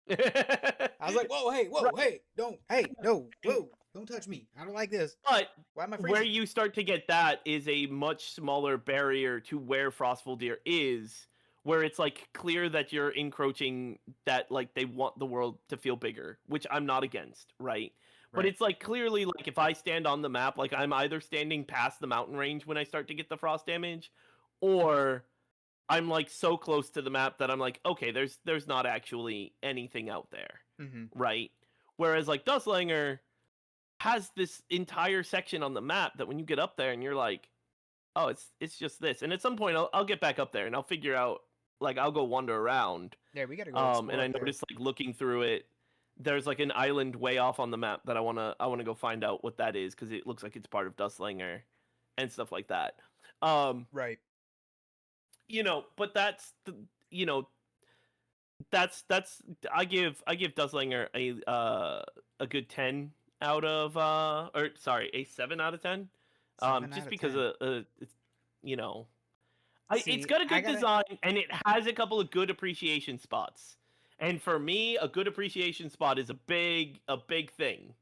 B: right.
A: I was like, whoa, hey, don't, hey, no, whoa, don't touch me. I don't like this.
B: But
A: Why am I
B: where
A: freezing?
B: you start to get that is a much smaller barrier to where Frostvaldir is, where it's like clear that you're encroaching, that like they want the world to feel bigger, which I'm not against, right? But
A: Right.
B: it's like clearly like if I stand on the map, like I'm either standing past the mountain range when I start to get the frost damage, or I'm like so close to the map that I'm like, okay, there's not actually anything out there,
A: Mm-hmm.
B: right? Whereas like Dustlanger has this entire section on the map that when you get up there and you're like, oh, it's just this. And at some point, I'll get back up there and I'll figure out, like I'll go wander around.
A: Yeah, we gotta go
B: And
A: explore
B: I
A: up there.
B: noticed like looking through it, there's like an island way off on the map that I wanna go find out what that is because it looks like it's part of Dustlinger and stuff like that. Um,
A: Right.
B: but you know that's I give Dustlinger a good 10 out of or sorry, a 7 out of 10.
A: 7 out
B: Just
A: of
B: because
A: 10.
B: it's you know it's
A: See,
B: got a
A: I
B: good
A: gotta.
B: design and it has a couple of good appreciation spots. And for me, a good appreciation spot is a big thing.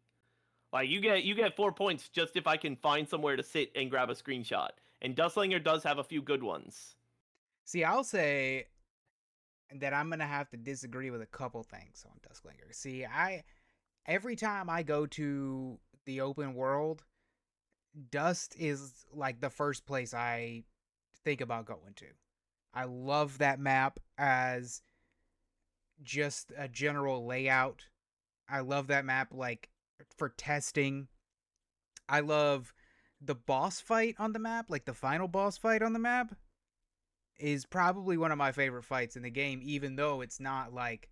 B: Like you get 4 points just if I can find somewhere to sit and grab a screenshot. And Dustlinger does have a few good ones.
A: See, I'll say that I'm gonna have to disagree with a couple things on Dusklinger. See, I every time I go to the open world, Dust is like the first place I think about going to. I love that map as just a general layout. I love that map like for testing. I love the boss fight on the map, like the final boss fight on the map is probably one of my favorite fights in the game, even though it's not like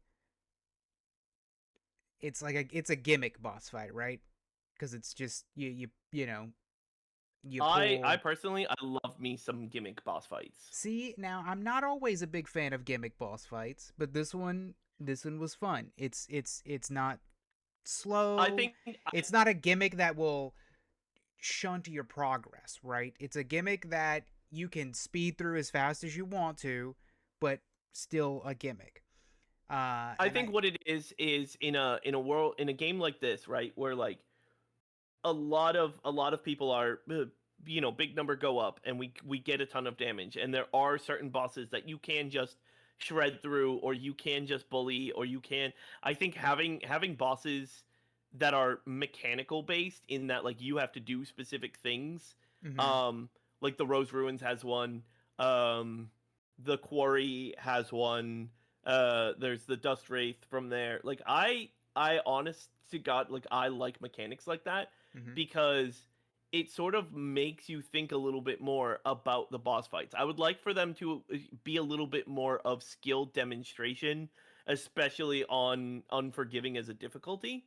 A: it's a gimmick boss fight, right? Because it's just you know you
B: I
A: pull.
B: personally I love me some gimmick boss fights.
A: See, now I'm not always a big fan of gimmick boss fights, but this one was fun. It's not
B: I
A: slow.
B: think I,
A: It's not a gimmick that will shunt your progress, right? It's a gimmick that you can speed through as fast as you want to, but still a gimmick.
B: I
A: And
B: think
A: I
B: what it is in a world in a game like this, right, where like a lot of people are big number go up and we get a ton of damage, and there are certain bosses that you can just shred through, or you can just bully, or you can I think having bosses that are mechanical based, in that like you have to do specific things,
A: mm-hmm,
B: um like the Rose Ruins has one, um the Quarry has one, there's the Dust Wraith from there. Like I honest to God, like I like mechanics like that,
A: mm-hmm.
B: because it sort of makes you think a little bit more about the boss fights. I would like for them to be a little bit more of skill demonstration, especially on Unforgiving as a difficulty.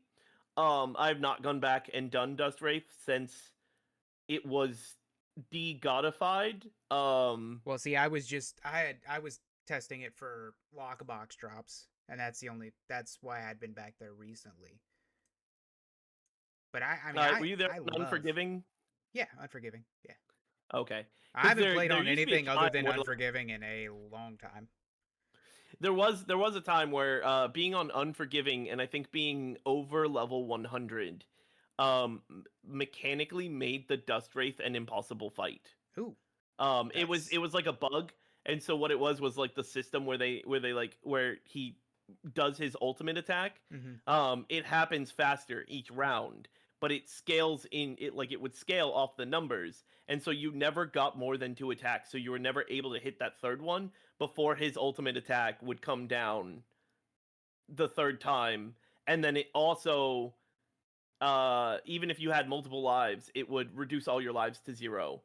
B: I've not gone back and done Dust Wraith since it was de-godified.
A: Well, see, I was testing it for lockbox drops, and that's why I'd been back there recently. But I mean
B: Were you there
A: I
B: on
A: love
B: Unforgiving?
A: yeah, Unforgiving. Yeah.
B: Okay,
A: I
B: because
A: haven't
B: there
A: played
B: there
A: on
B: used to be a
A: anything other
B: time
A: than
B: where
A: Unforgiving in a long time.
B: there was a time where being on Unforgiving, and I think being over level 100, mechanically made the Dust Wraith an impossible fight.
A: Ooh,
B: It
A: that's
B: was like a bug, and so what it was like the system where they like where he does his ultimate attack.
A: mm-hmm.
B: It happens faster each round, but it scales in it like it would scale off the numbers, and so you never got more than two attacks. So you were never able to hit that third one before his ultimate attack would come down the third time, and then it also even if you had multiple lives, it would reduce all your lives to zero.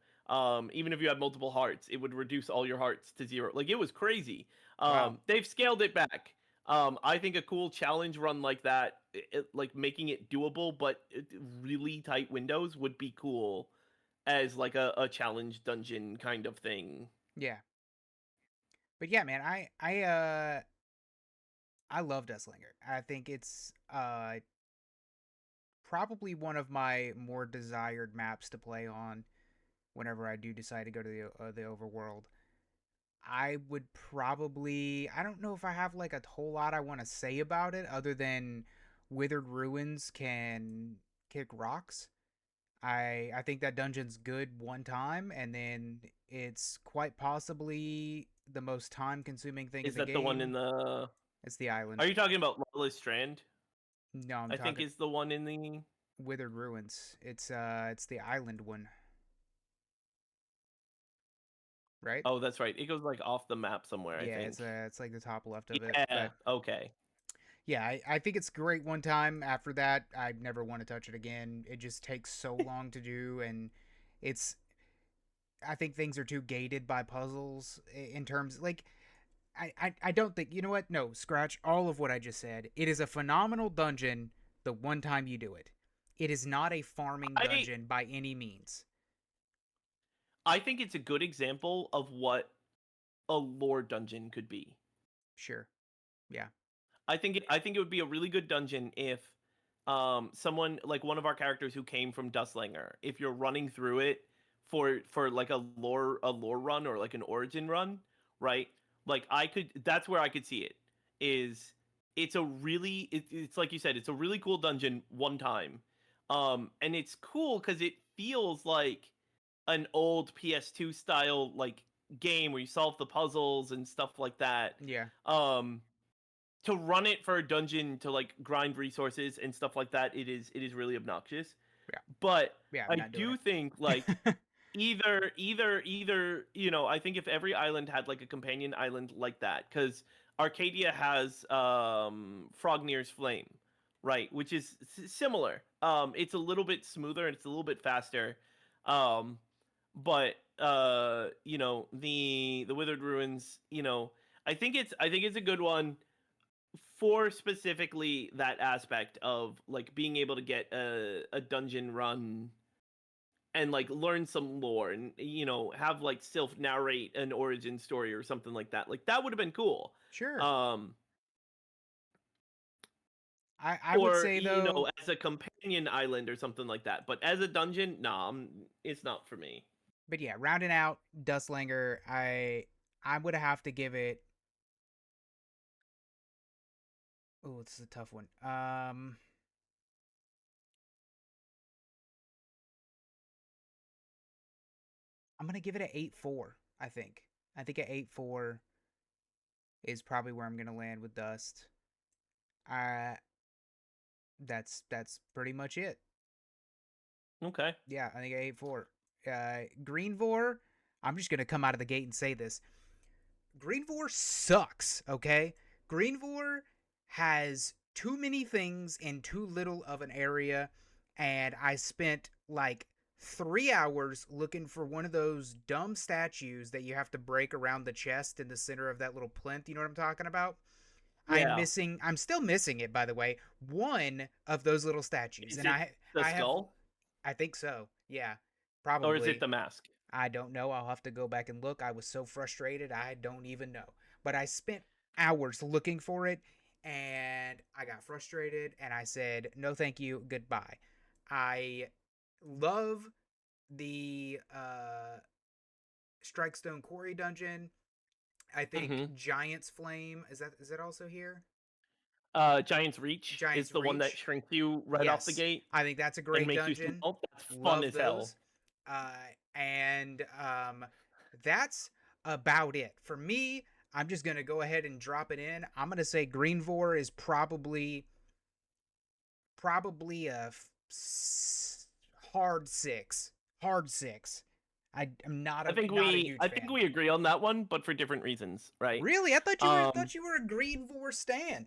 B: Even if you had multiple hearts, it would reduce all your hearts to zero. Like, it was crazy.
A: Wow.
B: They've scaled it back. I think a cool challenge run like that, like making it doable but really tight windows, would be cool as like a challenge dungeon kind of thing.
A: Yeah. But yeah, man, I love Deathslinger. I think it's probably one of my more desired maps to play on whenever I do decide to go to the overworld. I would probably I don't know if I have like a whole lot I want to say about it other than Withered Ruins can kick rocks. I think that dungeon's good one time, and then it's quite possibly the most time consuming thing in
B: Is
A: the
B: that the one in
A: game.
B: the?
A: It's the
B: Are
A: island.
B: you talking about Lawless Strand?
A: No, I'm
B: I think
A: talking
B: is the one in the.
A: Withered Ruins. It's the island one, right?
B: Oh, that's right. It goes like off the map somewhere, I
A: Yeah,
B: think.
A: it's like the top left of it.
B: Yeah.
A: But
B: Okay.
A: yeah, I think it's great one time. After that, I never want to touch it again. It just takes so long to do, and it's I think things are too gated by puzzles in terms like I don't think you know what? No, scratch all of what I just said. It is a phenomenal dungeon the one time you do it. It is not a farming
B: I
A: dungeon by any means.
B: I think it's a good example of what a lore dungeon could be.
A: Sure. Yeah.
B: I think it would be a really good dungeon if someone like one of our characters who came from Dustlanger, if you're running through it for like a lore run, or like an origin run, right? Like, that's where I could see it. Is it's like you said, it's a really cool dungeon one time. And it's cool cuz it feels like an old PS2 style like game where you solve the puzzles and stuff like that.
A: Yeah.
B: Um to run it for a dungeon to like grind resources and stuff like that, it is really obnoxious.
A: Yeah.
B: But
A: Yeah, I'm
B: I
A: not doing
B: do think like
A: it.
B: either I think if every island had like a companion island like that, because Arcadia has Frognir's Flame, right, which is similar. It's a little bit smoother and it's a little bit faster. um but the Withered Ruins, I think it's a good one. for specifically that aspect of like being able to get a dungeon run and like learn some lore and have like self narrate an origin story or something like that would have been cool.
A: Sure.
B: um
A: I would
B: or
A: say though,
B: as a companion island or something like that, but as a dungeon, nah, it's not for me.
A: but yeah, rounding out Dustlanger, I would have to give it. Oh, this is a tough one. I'm gonna give it a 8-4. I think a 8-4 is probably where I'm gonna land with Dust. Uh, that's pretty much it.
B: Okay.
A: Yeah, I think 8-4. Greenvor, I'm just gonna come out of the gate and say this. Greenvor sucks, okay? Greenvor has too many things in too little of an area, and I spent like 3 hours looking for one of those dumb statues that you have to break around the chest in the center of that little plinth. You know what I'm talking about?
B: Yeah.
A: I'm still missing it, by the way. One of those little statues,
B: Is
A: and
B: it the
A: I have,
B: skull
A: I think so. Yeah,
B: or is it
A: probably.
B: the mask?
A: I don't know. I'll have to go back and look. I was so frustrated. I don't even know. But I spent hours looking for it and I got frustrated and I said, no, thank you. Goodbye. I love the Strikestone Quarry dungeon. I think
B: Mm-hmm.
A: Giant's Flame is that also here?
B: Giant's Reach is
A: Giant's
B: the one that
A: Reach.
B: shrinks you right off the
A: Yes,
B: gate
A: I think that's a
B: and
A: great
B: makes you
A: dungeon.
B: small. That's fun
A: Love
B: as hell.
A: those. Uh, and that's about it. For me, I'm just going to go ahead and drop it in. I'm going to say Greenvor is probably hard 6. Hard 6. I'm not a huge
B: I think
A: fan.
B: we agree on that one, but for different reasons, right?
A: Really?
B: Um,
A: thought you were a Greenvor stan.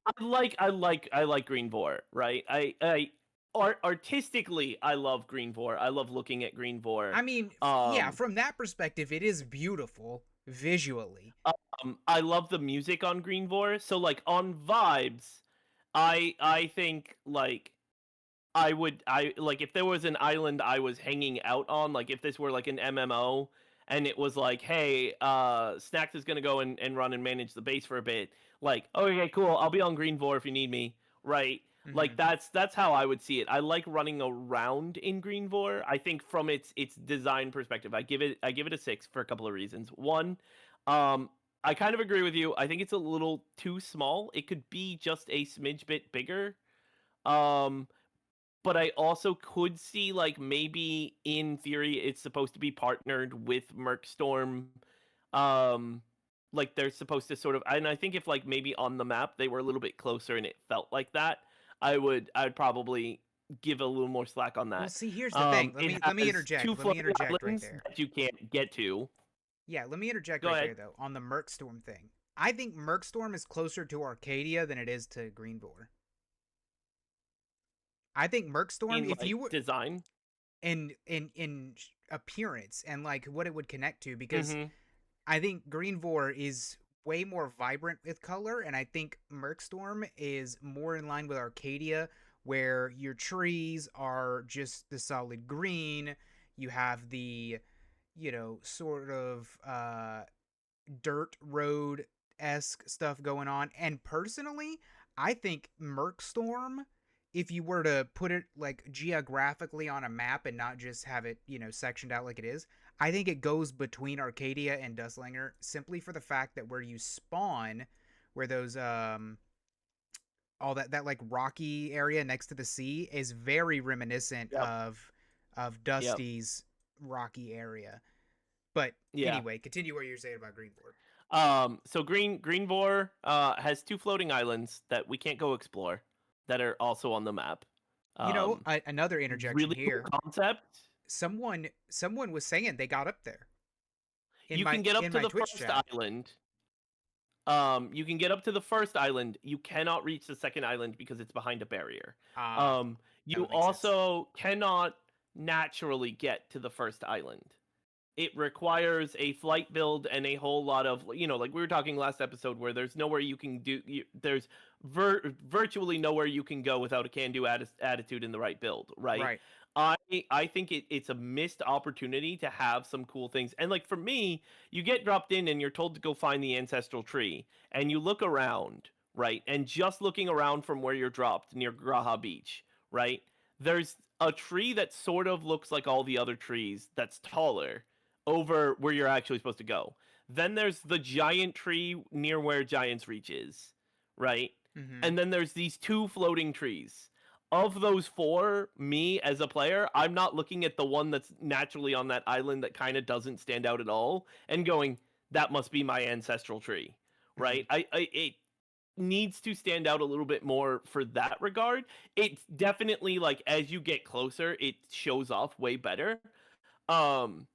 B: I like Green Vor, right? Artistically, I love Green Vor. I love looking at Green Vor.
A: I mean, yeah,
B: Um,
A: from that perspective it is beautiful visually.
B: I love the music on Green Vor. So like on vibes, I think like I like if there was an island I was hanging out on, like if this were like an MMO and it was like, hey, Snacks is gonna go and run and manage the base for a bit. Like, okay, cool, I'll be on Greenvor if you need me, right? Like
A: Mhm.
B: that's how I would see it. I like running around in Greenvor. I think from its design perspective, I give it a 6 for a couple of reasons. One, I kind of agree with you. I think it's a little too small. It could be just a smidge bit bigger. Um, but I also could see like maybe in theory it's supposed to be partnered with Mercstorm. Um like they're supposed to sort of, and I think if like maybe on the map they were a little bit closer and it felt like that, I'd probably give a little more slack on
A: Well,
B: that.
A: see, here's the thing.
B: It
A: Let me
B: has
A: interject.
B: two
A: Let me
B: floating
A: interject right
B: islands
A: there.
B: that you can't get to.
A: Yeah, let me interject
B: Go
A: right
B: ahead.
A: there though on the Mercstorm thing. I think Mercstorm is closer to Arcadia than it is to Greenvor. I think Mercstorm,
B: In
A: if
B: like
A: you were
B: design.
A: in appearance and like what it would connect to, because
B: Mhm.
A: I think Greenvor is way more vibrant with color, and I think Mercstorm is more in line with Arcadia, where your trees are just the solid green. You have the, sort of dirt road esque stuff going on. And personally, I think Mercstorm, if you were to put it like geographically on a map and not just have it, sectioned out like it is, I think it goes between Arcadia and Dustlanger simply for the fact that where you spawn, where those all that like rocky area next to the sea is very reminiscent
B: Yep.
A: of
B: Yep.
A: Dusty's rocky area. But
B: Yeah.
A: anyway, continue what you're saying about Greenboard.
B: So Greenvor has two floating islands that we can't go explore that are also on the map. Um,
A: Another interjection
B: Really cool
A: here.
B: concept.
A: Someone was saying they got up there
B: You can get up
A: in
B: to
A: my
B: the
A: Twitch
B: first
A: chat.
B: island. You can get up to the first island. You cannot reach the second island because it's behind a barrier.
A: Ah,
B: Um,
A: that
B: you
A: would make sense.
B: also cannot naturally get to the first island. it requires a flight build and a whole lot of, like we were talking last episode, where there's nowhere you can there's virtually nowhere you can go without a can-do attitude in the right build, right?
A: Right.
B: I I think it's a missed opportunity to have some cool things. And like for me, you get dropped in and you're told to go find the ancestral tree, and you look around, right? And just looking around from where you're dropped near Graha Beach, right? There's a tree that sort of looks like all the other trees that's taller over where you're actually supposed to go. Then there's the giant tree near where Giant's Reach is, right?
A: Mm-hmm.
B: And then there's these two floating trees. Of those four, me as a player, I'm not looking at the one that's naturally on that island that kind of doesn't stand out at all and going, that must be my ancestral tree,
A: Mm-hmm.
B: right? It needs to stand out a little bit more for that regard. It's definitely like as you get closer, it shows off way better. Um,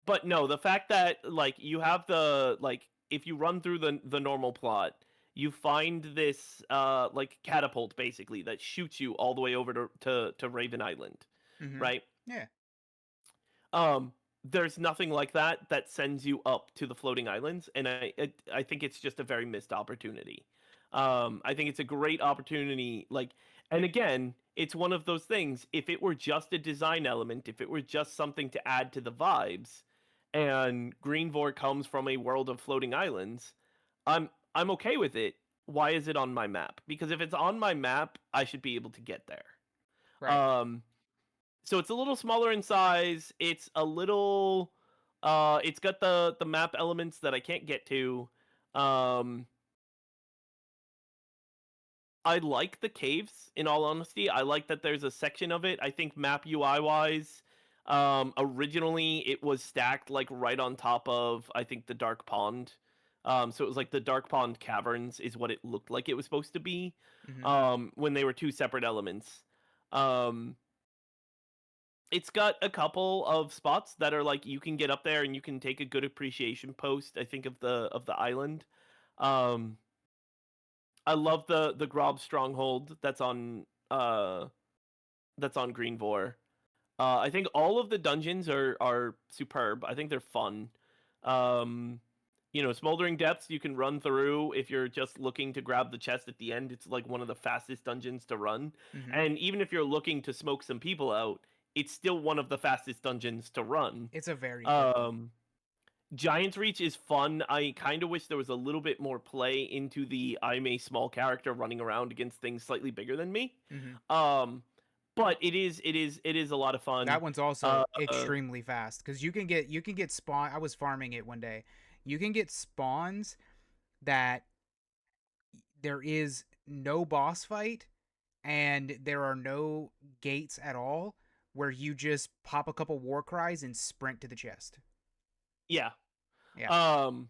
B: but no, the fact that like you have the like if you run through the normal plot, you find this like catapult basically that shoots you all the way over to Raven Island,
A: Mm-hmm.
B: right?
A: Yeah.
B: Um there's nothing like that sends you up to the floating islands, and I think it's just a very missed opportunity. I think it's a great opportunity, like, and again, it's one of those things. If it were just a design element, if it were just something to add to the vibes, and Greenvor comes from a world of floating islands, I'm okay with it. Why is it on my map? Because if it's on my map, I should be able to get there.
A: Right.
B: So it's a little smaller in size. It's a little it's got the map elements that I can't get to. Um I like the caves, in all honesty. I like that there's a section of it. I think map UI wise, originally it was stacked like right on top of, I think, the Dark Pond. So it was like the Dark Pond caverns is what it looked like it was supposed to be.
A: Mm-hmm.
B: When they were two separate elements. Um it's got a couple of spots that are like you can get up there and you can take a good appreciation post, I think, of the island. Um I love the Grob stronghold that's on Greenvor. I think all of the dungeons are superb. I think they're fun. Um Smoldering Depths you can run through if you're just looking to grab the chest at the end. It's like one of the fastest dungeons to run.
A: Mm-hmm.
B: And even if you're looking to smoke some people out, it's still one of the fastest dungeons to run.
A: It's a very quick one.
B: Um Giant's Reach is fun. I kind of wish there was a little bit more play into the I'm a small character running around against things slightly bigger than me.
A: Mm-hmm.
B: Um but it is a lot of fun.
A: That one's also
B: Uh
A: extremely fast because you can get spawn. I was farming it one day. You can get spawns that there is no boss fight and there are no gates at all where you just pop a couple war cries and sprint to the chest.
B: yeah.
A: Yeah.
B: Um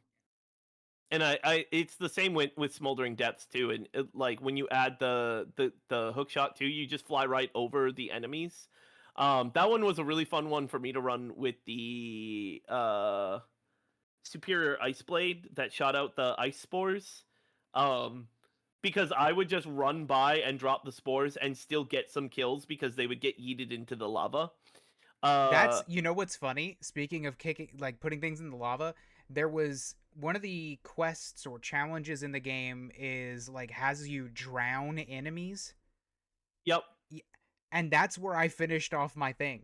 B: and I it's the same with Smoldering Depths too, and like when you add the hook shot too, you just fly right over the enemies. That one was a really fun one for me to run with the superior ice blade that shot out the ice spores. Um because I would just run by and drop the spores and still get some kills because they would get yeeted into the lava.
A: That's
B: Uh
A: what's funny? Speaking of kicking like putting things in the lava, there was one of the quests or challenges in the game is like has you drown enemies.
B: yep.
A: Y- And that's where I finished off my thing.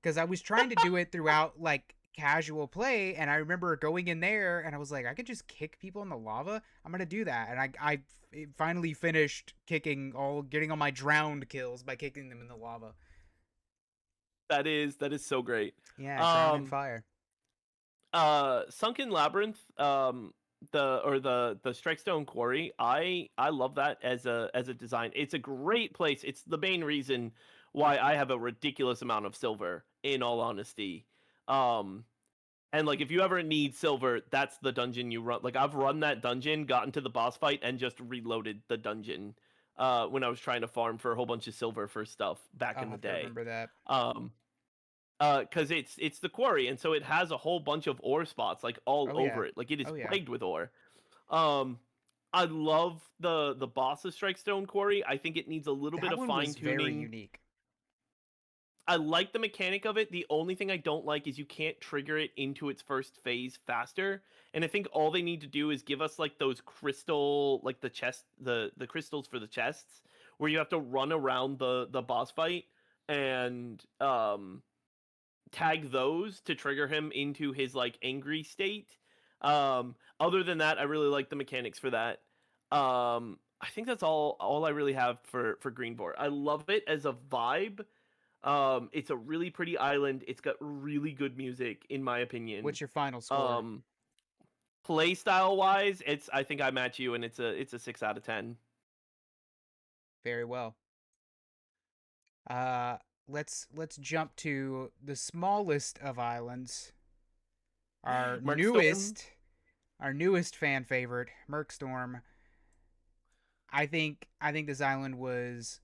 A: Cuz I was trying to do it throughout like casual play and I remember going in there and I was like I could just kick people in the lava. I'm going to do that. And I finally finished getting all my drowned kills by kicking them in the lava.
B: That is so great.
A: Yeah, drowned in
B: Um
A: fire.
B: Sunken Labyrinth, the Strikestone Quarry, I love that as a design. It's a great place. It's the main reason why I have a ridiculous amount of silver, in all honesty. Um and like if you ever need silver, that's the dungeon you run. Like I've run that dungeon, gotten to the boss fight, and just reloaded the dungeon when I was trying to farm for a whole bunch of silver for stuff back
A: I'll
B: in the
A: have to
B: day.
A: remember that.
B: Um because it's the quarry, and so it has a whole bunch of ore spots like all
A: Oh yeah.
B: over it. Like it is
A: Oh yeah.
B: plagued with ore. Um, I love the boss of Strikestone Quarry. I think it needs a little bit
A: That
B: of
A: one
B: fine
A: was very
B: tuning.
A: unique.
B: I like the mechanic of it. The only thing I don't like is you can't trigger it into its first phase faster. And I think all they need to do is give us like those crystal, like the chest, the crystals for the chests, where you have to run around the boss fight and tag those to trigger him into his like angry state. Other than that, I really like the mechanics for that. I think that's all I really have for Greenboard. I love it as a vibe. It's a really pretty island. It's got really good music, in my opinion.
A: What's your final score?
B: Um, Play style wise, it's I think I match you, and it's a 6 out of 10.
A: Very well. Uh, let's jump to the smallest of islands, our
B: Merkstorm.
A: newest, our newest fan favorite, Merkstorm. I think this island was,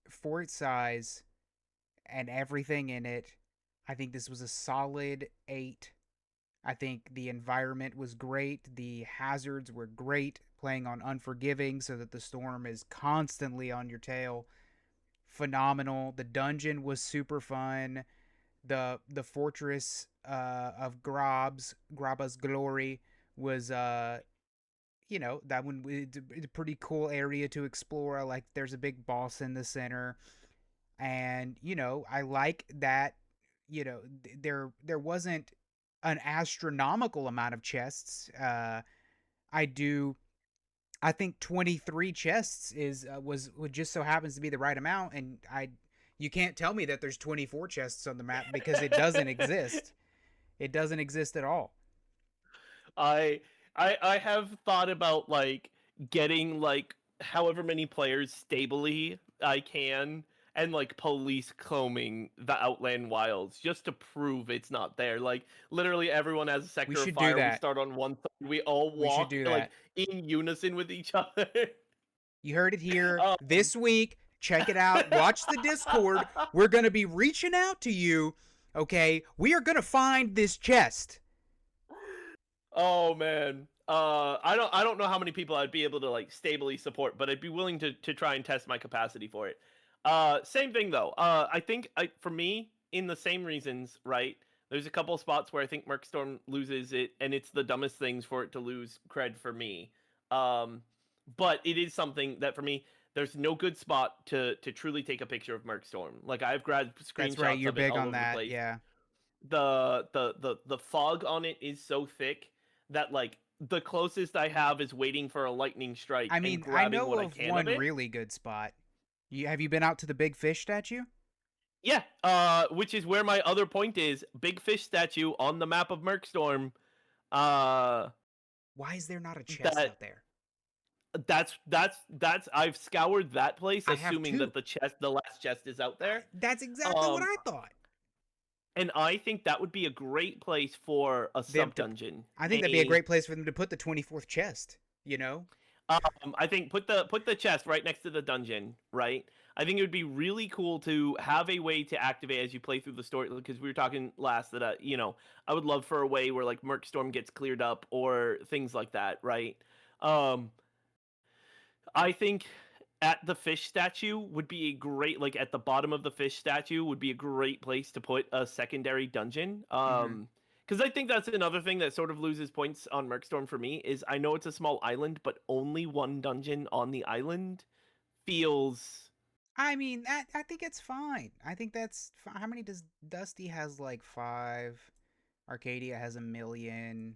A: for its size and everything in it, I think this was a solid 8. I think the environment was great. The hazards were great, playing on Unforgiving so that the storm is constantly on your tail. Phenomenal. The dungeon was super fun. The fortress of Graba's Glory was that one, it's a pretty cool area to explore. Like, there's a big boss in the center, and I like that. There wasn't an astronomical amount of chests. I do. I think 23 chests is was just so happens to be the right amount, and you can't tell me that there's 24 chests on the map because it doesn't exist. It doesn't exist at all.
B: I I have thought about like getting like however many players stably I can and like police combing the Outland Wilds just to prove it's not there. Like literally everyone has a
A: We
B: sector of
A: should do
B: fire. We
A: that.
B: start on one side. We all
A: We should
B: walk
A: do
B: like
A: that.
B: in unison with each other.
A: You heard it here
B: um
A: this week. Check it out. Watch the Discord. We're going to be reaching out to you. Okay? We are going to find this chest.
B: Oh man. I don't know how many people I'd be able to like stably support, but I'd be willing to try and test my capacity for it. Same thing though. I think for me in the same reasons, right? There's a couple spots where I think Merkstorm loses it, and it's the dumbest things for it to lose cred for me. Um, but it is something that for me, there's no good spot to truly take a picture of Merkstorm. Like I've grabbed
A: That's right.
B: screenshots
A: You're
B: of it
A: big
B: all
A: on
B: over the
A: that.
B: place.
A: Yeah.
B: The fog on it is so thick that like the closest I have is waiting for a lightning strike
A: I
B: and
A: mean, I
B: grabbing
A: know
B: what I
A: of
B: can of
A: one
B: it.
A: really good spot. Have you been out to the big fish statue?
B: Yeah, which is where my other point is. Big fish statue on the map of Merkstorm. Uh,
A: Why is there not a chest
B: that
A: out there?
B: that's I've scoured that place,
A: I have
B: assuming
A: two.
B: that the last chest is out there.
A: That's exactly what
B: Um,
A: I thought.
B: and I think that would be a great place for a
A: Them
B: sub
A: to,
B: dungeon.
A: I think that'd be a great place for them to put the 24th chest. You know?
B: I think put the chest right next to the dungeon, right? I think it would be really cool to have a way to activate as you play through the story because we were talking last that I would love for a way where like Merkstorm gets cleared up or things like that, right? Um, I think at the fish statue would be a great like at the bottom of the fish statue would be a great place to put a secondary dungeon.
A: Mm-hmm.
B: Because I think that's another thing that sort of loses points on Merkstorm for me is I know it's a small island, but only one dungeon on the island feels
A: I mean, I think it's fine. I think that's How many does Dusty has? Like 5. Arcadia has 1,000,000.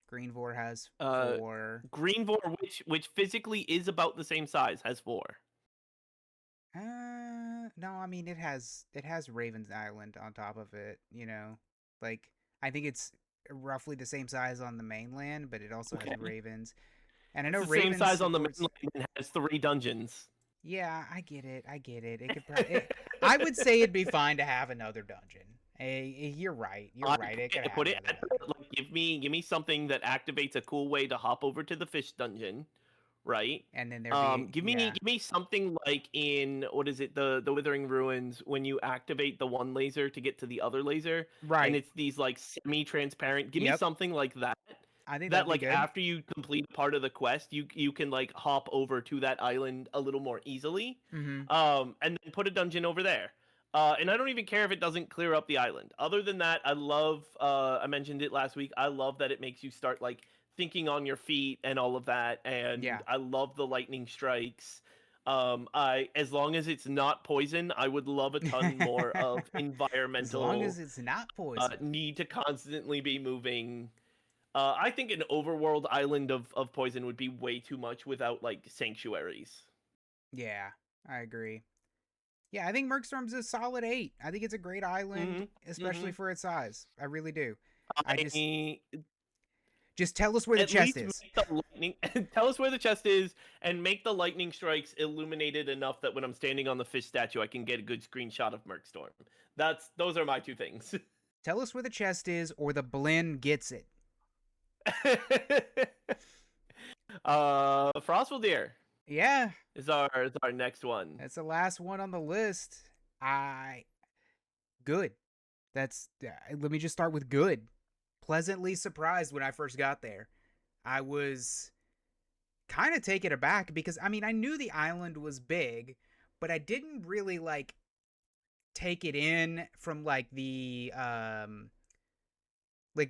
A: Greenvor has
B: uh
A: 4.
B: Greenvor, which physically is about the same size, has 4.
A: No, I mean it has Ravens Island on top of it. Like, I think it's roughly the same size on the mainland, but it also has
B: Okay,
A: Ravens. And I
B: it's
A: know
B: the same
A: Ravens
B: size on the
A: supports.
B: mainland and has 3 dungeons.
A: Yeah, I get it. I get it. It could probably. I would say it'd be fine to have another dungeon. Hey, you're right. You're
B: I
A: right. It could have
B: put it
A: another
B: at
A: dungeon.
B: like give me something that activates a cool way to hop over to the fish dungeon, right?
A: And then there'd be,
B: Give me
A: yeah,
B: give me something like in what is it the Withering Ruins when you activate the one laser to get to the other laser, and
A: right.
B: it's these like semi-transparent. Give me
A: Yep.
B: something like that.
A: I think
B: That
A: that'd be
B: like
A: good.
B: after you complete part of the quest, you can like hop over to that island a little more easily,
A: Mm-hmm.
B: and then put a dungeon over there. And I don't even care if it doesn't clear up the island. Other than that, I love. I mentioned it last week. I love that it makes you start like thinking on your feet and all of that.
A: Yeah.
B: And I love the lightning strikes. I as long as it's not poison, I would love a ton more of
A: As long as
B: environmental
A: it's not poison.
B: need to constantly be moving. I think an overworld island of poison would be way too much without like sanctuaries.
A: Yeah, I agree. Yeah, I think Mercstorm's a solid 8. I think it's a great island,
B: Hmm.
A: especially
B: Hmm.
A: for its size. I really do. I
B: I
A: just tell us where the
B: at
A: chest
B: least
A: is.
B: make the lightning tell us where the chest is and make the lightning strikes illuminated enough that when I'm standing on the fish statue I can get a good screenshot of Mercstorm. Those are my two things.
A: Tell us where the chest is, or the blend gets it.
B: Frostful Deer
A: Yeah,
B: is our next one.
A: that's the last one on the list. I good. That's let me just start with good. Pleasantly surprised when I first got there. I was kind of taken aback because I mean I knew the island was big, but I didn't really like take it in from like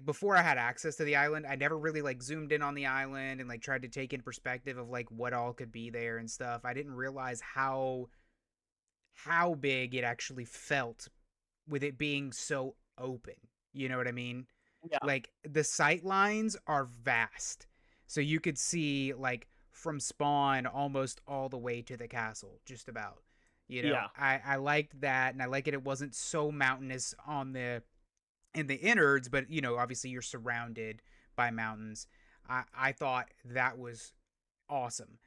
A: before I had access to the island. I never really like zoomed in on the island and like tried to take in perspective of like what all could be there and stuff. I didn't realize how big it actually felt with it being so open. You know what I mean?
B: Yeah,
A: Like the sight lines are vast. So you could see like from spawn almost all the way to the castle, just about.
B: yeah,
A: I liked that, and I like it wasn't so mountainous on the in the innards, but obviously you're surrounded by mountains. I thought that was awesome.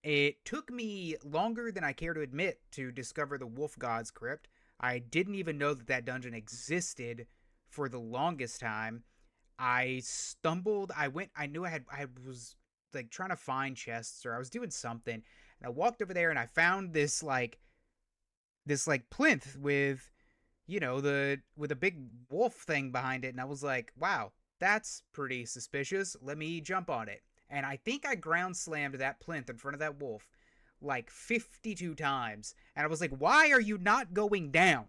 A: It took me longer than I care to admit to discover the Wolf God's Crypt. I didn't even know that that dungeon existed for the longest time. I stumbled. I knew I was like trying to find chests, or I was doing something, and I walked over there and I found this like plinth with the with a big wolf thing behind it, and I was like, wow, that's pretty suspicious. Let me jump on it. And I think I ground slammed that plinth in front of that wolf like 52 times. And I was like, why are you not going down?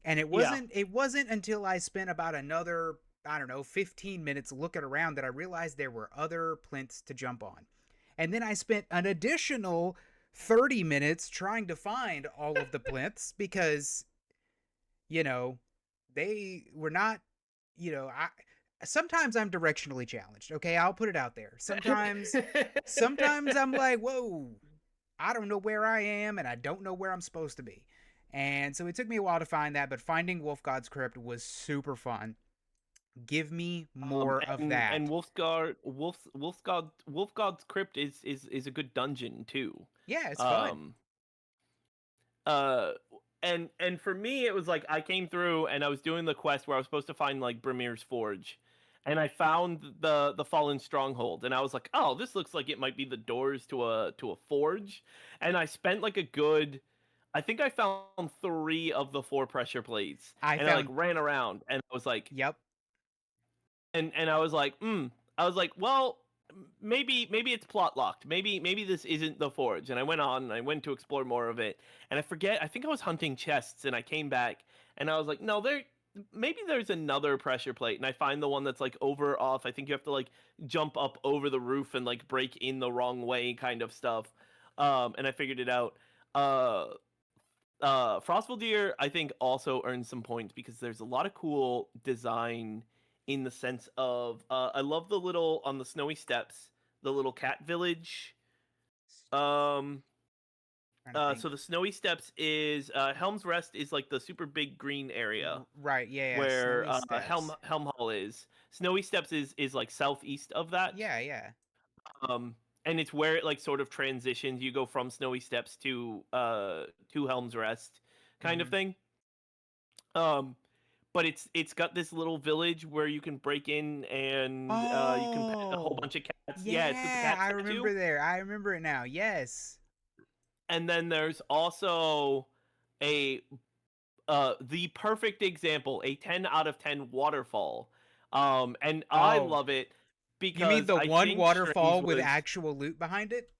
A: And it
B: yeah,
A: wasn't it wasn't until I spent about another, I don't know, 15 minutes looking around that I realized there were other plinths to jump on. And then I spent an additional 30 minutes trying to find all of the plinths because you know, they were not, I sometimes I'm directionally challenged. Okay, I'll put it out there. Sometimes I'm like, whoa, I don't know where I am and I don't know where I'm supposed to be. And so it took me a while to find that, but finding Wolf God's Crypt was super fun. Give me more of
B: and
A: that.
B: Wolf God's Crypt is a good dungeon too.
A: Yeah, it's fun.
B: Um, uh and for me it was like I came through and I was doing the quest where I was supposed to find like Brimir's forge, and I found the fallen stronghold, and I was like, oh, this looks like it might be the doors to a forge. And I spent like a good, I think I found three of the four pressure plates,
A: I
B: and I like
A: found,
B: ran around and I was like,
A: yep.
B: and I was like, I was like, well, maybe it's plot locked. Maybe this isn't the forge. And I went on and I went to explore more of it. And I forget. I think I was hunting chests, and I came back and I was like, no, maybe there's another pressure plate. And I find the one that's like over off. I think you have to like jump up over the roof and like break in the wrong way, kind of stuff. And I figured it out. Uh, Frostful Deer, I think, also earns some points because there's a lot of cool design in the sense of I love the little on the snowy steps, the little cat village. Um,
A: Trying to think.
B: so the snowy steps is Helm's Rest is like the super big green area
A: Right, yeah, yeah,
B: where
A: Snowy Steps.
B: Helm Hall is. Snowy Steps is like southeast of that.
A: Yeah, yeah.
B: And it's where it like sort of transitions. You go from Snowy Steps to Helm's Rest, kind of
A: Mhm.
B: thing. Um, but it's got this little village where you can break in and you can pet a whole
A: Oh,
B: bunch of cats. Yeah, it's with the
A: yeah,
B: cat
A: I
B: statue.
A: remember there. I remember it now. Yes.
B: And then there's also a the perfect example, a 10 out of 10 waterfall. And I
A: Oh,
B: love it
A: you mean
B: because
A: the
B: I
A: one
B: think Strange
A: waterfall with
B: was
A: actual loot behind it?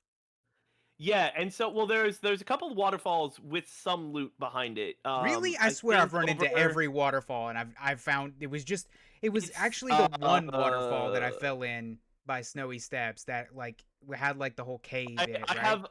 B: Yeah, and so well, there's a couple of waterfalls with some loot behind it.
A: Really? I
B: I
A: swear I've
B: think
A: run into
B: over
A: every waterfall, and I've found it was
B: it's
A: actually the one waterfall that I fell in by Snowy Steps that like had like the whole cave in it,
B: I
A: right?
B: have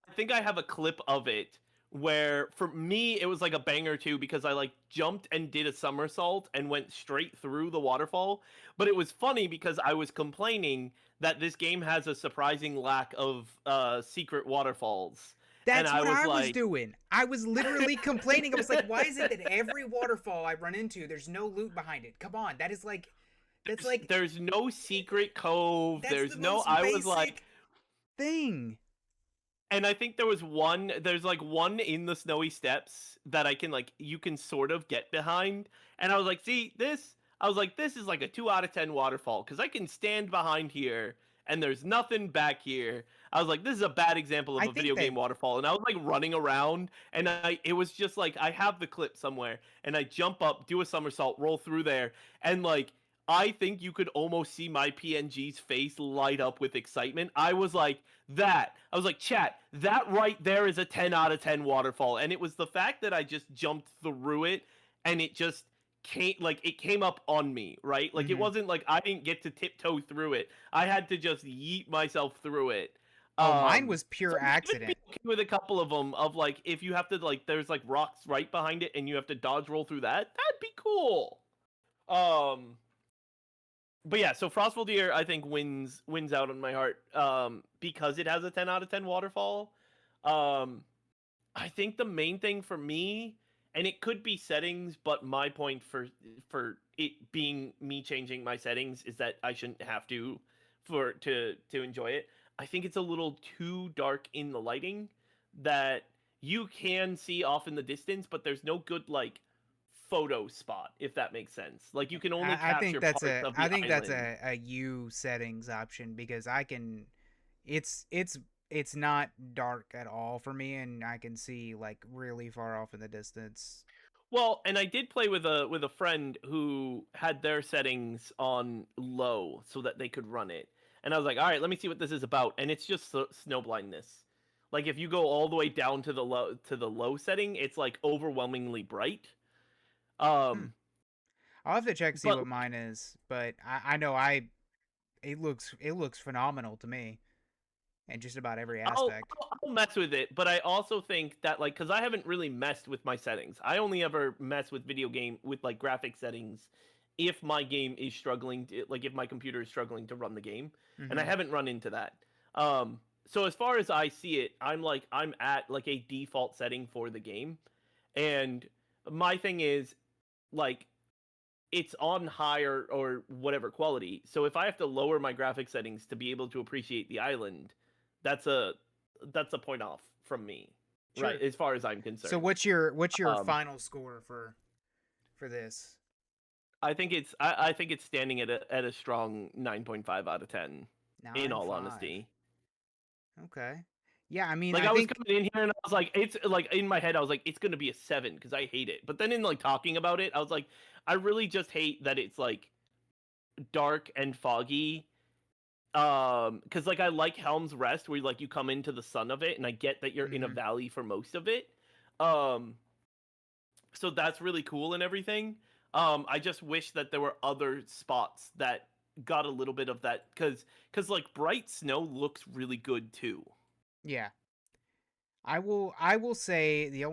B: I think I have a clip of it where for me it was like a banger too because I like jumped and did a somersault and went straight through the waterfall. But it was funny because I was complaining that this game has a surprising lack of secret waterfalls. And
A: That's
B: I
A: what
B: was
A: I was
B: like
A: doing. I was literally complaining. I was like, why is it that every waterfall I run into, there's no loot behind it? Come on, that's like
B: there's no secret cove.
A: that's the
B: There's no
A: most
B: I was like
A: basic thing.
B: and I think there was one there's like one in the snowy steppes that I can like you can sort of get behind. And I was like, see, this I was like, this is like a 2 out of 10 waterfall, because I can stand behind here and there's nothing back here. I was like, this is a bad example
A: I
B: of a
A: think
B: video
A: that
B: game waterfall. And I was like running around and I it was just like I have the clip somewhere and I jump up, do a somersault, roll through there, and like I think you could almost see my PNG's face light up with excitement. I was like, I was like, chat, that right there is a 10 out of 10 waterfall. And it was the fact that I just jumped through it and it just it came up on me, right? Like it
A: mhm.
B: wasn't like I didn't get to tiptoe through it. I had to just yeet myself through it.
A: Oh, mine
B: Um
A: was
B: so
A: pure
B: I'm gonna be
A: accident.
B: okay with a couple of them of like if you have to like there's like rocks right behind it and you have to dodge roll through that'd be cool. Um but yeah, so Frostfoldier I think wins out on my heart because it has a 10 out of 10 waterfall. Um I think the main thing for me, and it could be settings, but my point for it being me changing my settings is that I shouldn't have to enjoy it. I think it's a little too dark in the lighting that you can see off in the distance, but there's no good like photo spot, if that makes sense. Like you can only capture parts of
A: I
B: the
A: think that's
B: island.
A: a U settings option because I can it's it's not dark at all for me and I can see like really far off in the distance.
B: Well, and I did play with a friend who had their settings on low so that they could run it. And I was like, "All right, let me see what this is about." And it's just snow blindness. Like if you go all the way down to the low setting, it's like overwhelmingly bright.
A: Hmm.
B: Um
A: I'll have to check see
B: but
A: what mine is, but I know it looks phenomenal to me in just about every aspect.
B: I'll mess with it, but I also think that like cuz I haven't really messed with my settings. I only ever mess with video game with like graphic settings if my game is struggling to like if my computer is struggling to run the game, and I
A: Mhm.
B: haven't run into that. So as far as I see it, I'm at like a default setting for the game. And my thing is like it's on higher or whatever quality. So if I have to lower my graphic settings to be able to appreciate the island, that's a that's a point off from me, right?
A: Sure.
B: As far as I'm
A: So
B: concerned.
A: what's your
B: Um,
A: final score for this?
B: I think it's standing at a strong 9.5 out of 10. In all
A: 9.5.
B: honesty,
A: Okay. Yeah, I mean,
B: like
A: I
B: I was
A: think
B: coming in here and I was like, it's like in my head I was like, it's gonna be a 7 because I hate it. But then in like talking about it, I was like, I really just hate that it's like dark and foggy. Because like I like Helm's Rest where like you come into the sun of it, and I get that you're in a
A: mhm.
B: valley for most of it. um so that's really cool and everything. I just wish that there were other spots that got a little bit of that, because like bright snow looks really good too.
A: Yeah. I will say the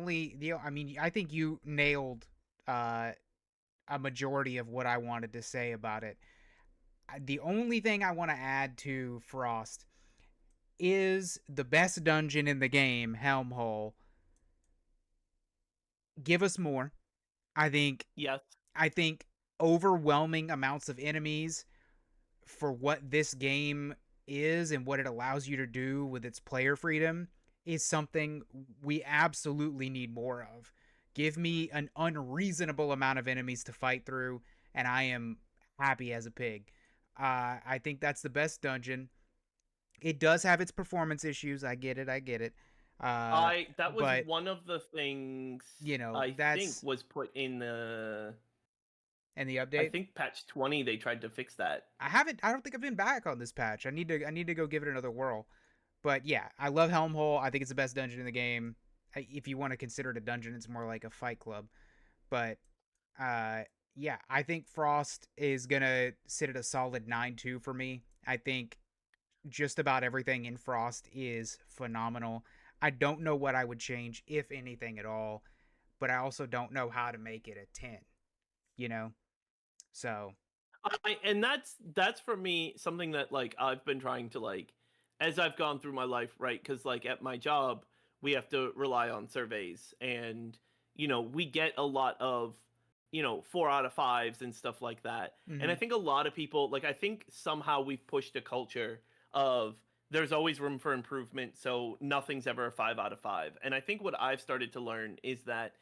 A: I mean, I think you nailed uh a majority of what I wanted to say about it. The only thing I want to add to Frost is the best dungeon in the game, Helm Hole. Give us more. I think
B: Yes.
A: I think overwhelming amounts of enemies for what this game is and what it allows you to do with its player freedom is something we absolutely need more of. Give me an unreasonable amount of enemies to fight through, and I am happy as a pig. I think that's the best dungeon. It does have its performance issues. I get it. I get it. Uh,
B: I That was
A: but
B: one of the things
A: you know
B: I think
A: that's
B: was put in the
A: and the
B: I
A: update.
B: think patch 20 they tried to fix that.
A: I haven't. I don't think I've been back on this patch. I need to. I need to go give it another whirl. But yeah, I love Helm Hole. I think it's the best dungeon in the game. If you want to consider it a dungeon, it's more like a fight club. But uh, yeah, I think Frost is gonna sit at a solid 9-2 for me. I think just about everything in Frost is phenomenal. I don't know what I would change, if anything at all, but I also don't know how to make it a 10, you know? So,
B: And that's for me something that like I've been trying to like as I've gone through my life, right? Because like at my job, we have to rely on surveys, and we get a lot of 4 out of 5s and stuff like that. And I
A: mhm,
B: think a lot of people like I think somehow we've pushed a culture of there's always room for improvement, so nothing's ever a 5 out of 5. And I think what I've started to learn is that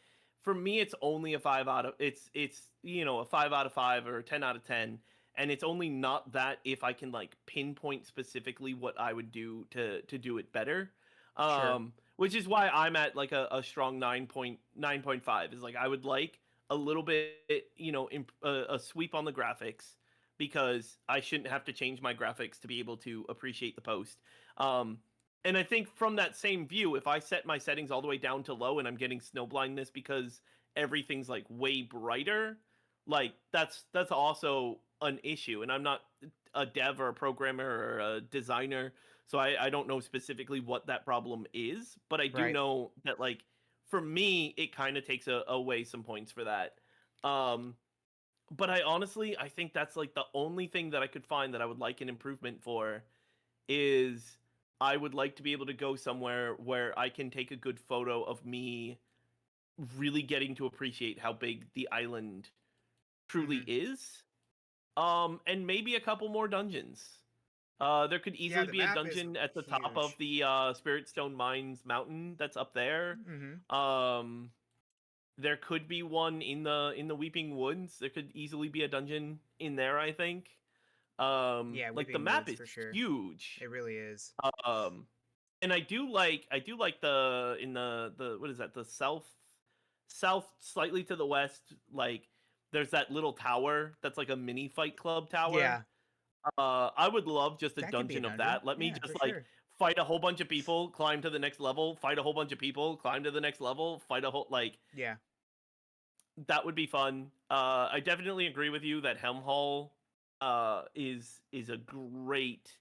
B: for me it's only a 5 out of it's a 5 out of 5 or a 10 out of 10, and it's only not that if I can like pinpoint specifically what I would do to do it better.
A: sure.
B: Which is why I'm at like a strong 9.5 is like I would like a little bit a sweep on the graphics, because I shouldn't have to change my graphics to be able to appreciate the post. um and I think from that same view, if I set my settings all the way down to low and I'm getting snow blindness because everything's like way brighter, like that's also an issue. And I'm not a dev or a programmer or a designer, so I don't know specifically what that problem is, but I do
A: Right.
B: know that like for me it kind of takes away some points for that. Um but I think that's like the only thing that I could find that I would like an improvement for is I would like to be able to go somewhere where I can take a good photo of me really getting to appreciate how big the island truly
A: Mhm.
B: is. And maybe a couple more dungeons. There could
A: Yeah,
B: easily
A: the
B: be a
A: map is
B: dungeon at the top of
A: huge.
B: the Spirit Stone Mines mountain that's up there.
A: Mhm.
B: Um, there could be one in the Weeping Woods. There could easily be a dungeon in there, I think.
A: Yeah,
B: Like the
A: Weeping
B: map
A: Woods
B: is
A: for sure.
B: huge.
A: It really is.
B: Um, and I do like the in the what is that, the south slightly to the west, like there's that little tower that's like a mini fight club tower.
A: Yeah,
B: I would love just a
A: that could be a
B: dungeon of
A: dungeon.
B: that. Let me
A: Yeah, for
B: just like
A: sure.
B: fight a whole bunch of people, climb to the next level, fight a whole bunch of people, climb to the next level, fight a whole like
A: Yeah.
B: that would be fun. I definitely agree with you that Helm Hall is a great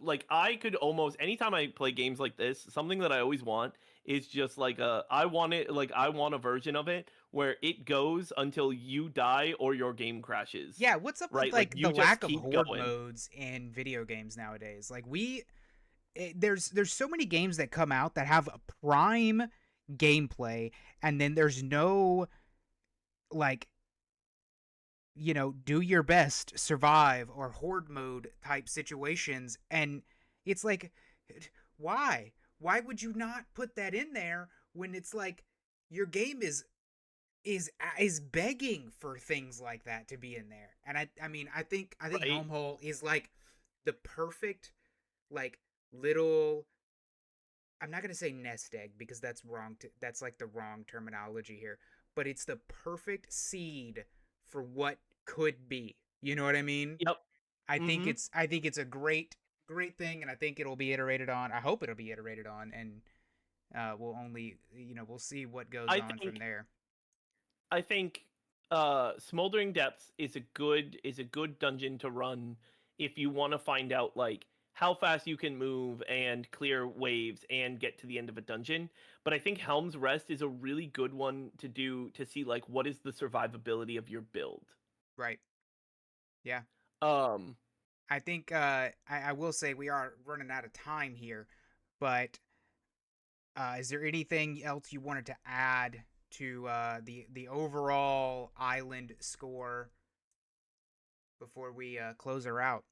B: like I could almost anytime I play games like this, something that I always want is just like I want a version of it where it goes until you die or your game crashes.
A: Yeah, what's up with
B: Right? Like
A: like the
B: you just
A: lack of
B: keep
A: horde
B: going.
A: modes in video games nowadays? Like there's so many games that come out that have a prime gameplay, and then there's no like, do your best, survive, or horde mode type situations. And it's like, why? Why would you not put that in there when it's like your game is begging for things like that to be in there? And I mean, I think
B: Right?
A: Home Hole is like the perfect like little, I'm not going to say nest egg because that's wrong. That's like the wrong terminology here. But it's the perfect seed for what could be. You know what I mean?
B: Yep.
A: I think
B: Mhm.
A: it's a great thing, and I think it'll be iterated on. I hope it'll be iterated on, and we'll see what goes
B: I
A: on from
B: think
A: there.
B: I think Smoldering Depths is a good dungeon to run if you want to find out like how fast you can move and clear waves and get to the end of a dungeon. But I think Helm's Rest is a really good one to do to see like what is the survivability of your build.
A: Right? Yeah.
B: Um
A: I think I will say we are running out of time here, but is there anything else you wanted to add to the overall island score before we close her out?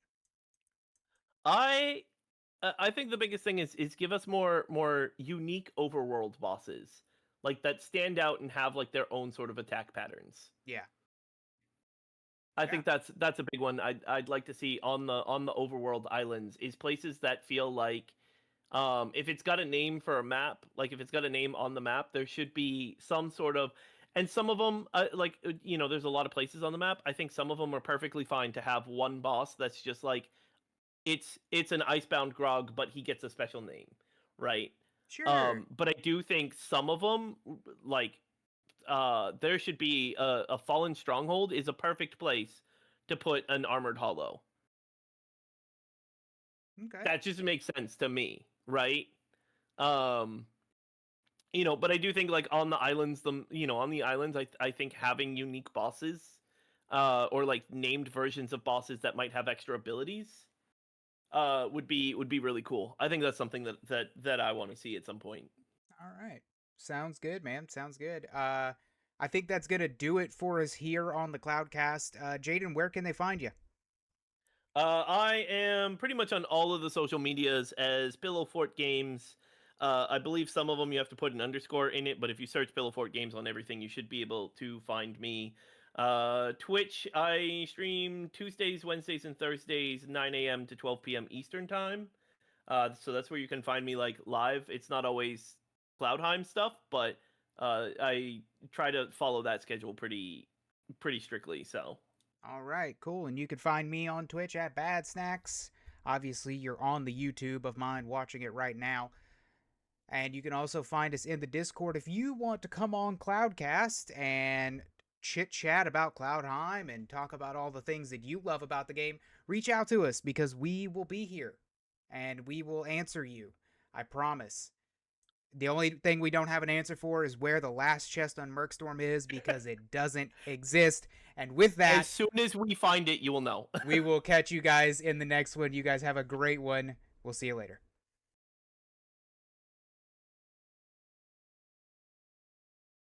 B: I I think the biggest thing is give us more unique overworld bosses, like that stand out and have like their own sort of attack patterns.
A: Yeah.
B: I
A: Yeah.
B: think that's a big one. I'd like to see on the overworld islands is places that feel like if it's got a name for a map, like if it's got a name on the map, there should be some sort of, and some of them there's a lot of places on the map. I think some of them are perfectly fine to have one boss that's just like it's an icebound grog, but he gets a special name, right?
A: Sure.
B: But I do think some of them, like there should be a fallen stronghold is a perfect place to put an armored hollow.
A: Okay.
B: That just makes sense to me, right? Um, but I do think like on the islands, on the islands, I think having unique bosses, or like named versions of bosses that might have extra abilities, would be really cool. I think that's something that I want to see at some point.
A: All right. Sounds good, man. Sounds good. I think that's gonna do it for us here on the Cloudcast. Jaden, where can they find you?
B: I am pretty much on all of the social medias as PillowfortGames. I believe some of them you have to put an underscore in it, but if you search PillowfortGames on everything, you should be able to find me. Twitch, I stream Tuesdays, Wednesdays, and Thursdays, 9 a.m. to 12 p.m. Eastern time. So that's where you can find me like live. It's not always Cloudheim stuff, but I try to follow that schedule pretty strictly. So.
A: All right, cool. And you can find me on Twitch at Bad Snacks. Obviously, you're on the YouTube of mine watching it right now. And you can also find us in the Discord if you want to come on Cloudcast and chit chat about Cloudheim and talk about all the things that you love about the game. Reach out to us because we will be here and we will answer you. I promise. The only thing we don't have an answer for is where the last chest on Merkstorm is because it doesn't exist. And with
B: As
A: that,
B: soon as we find it, you will know.
A: we will catch you guys in the next one. You guys have a great one. We'll see you later.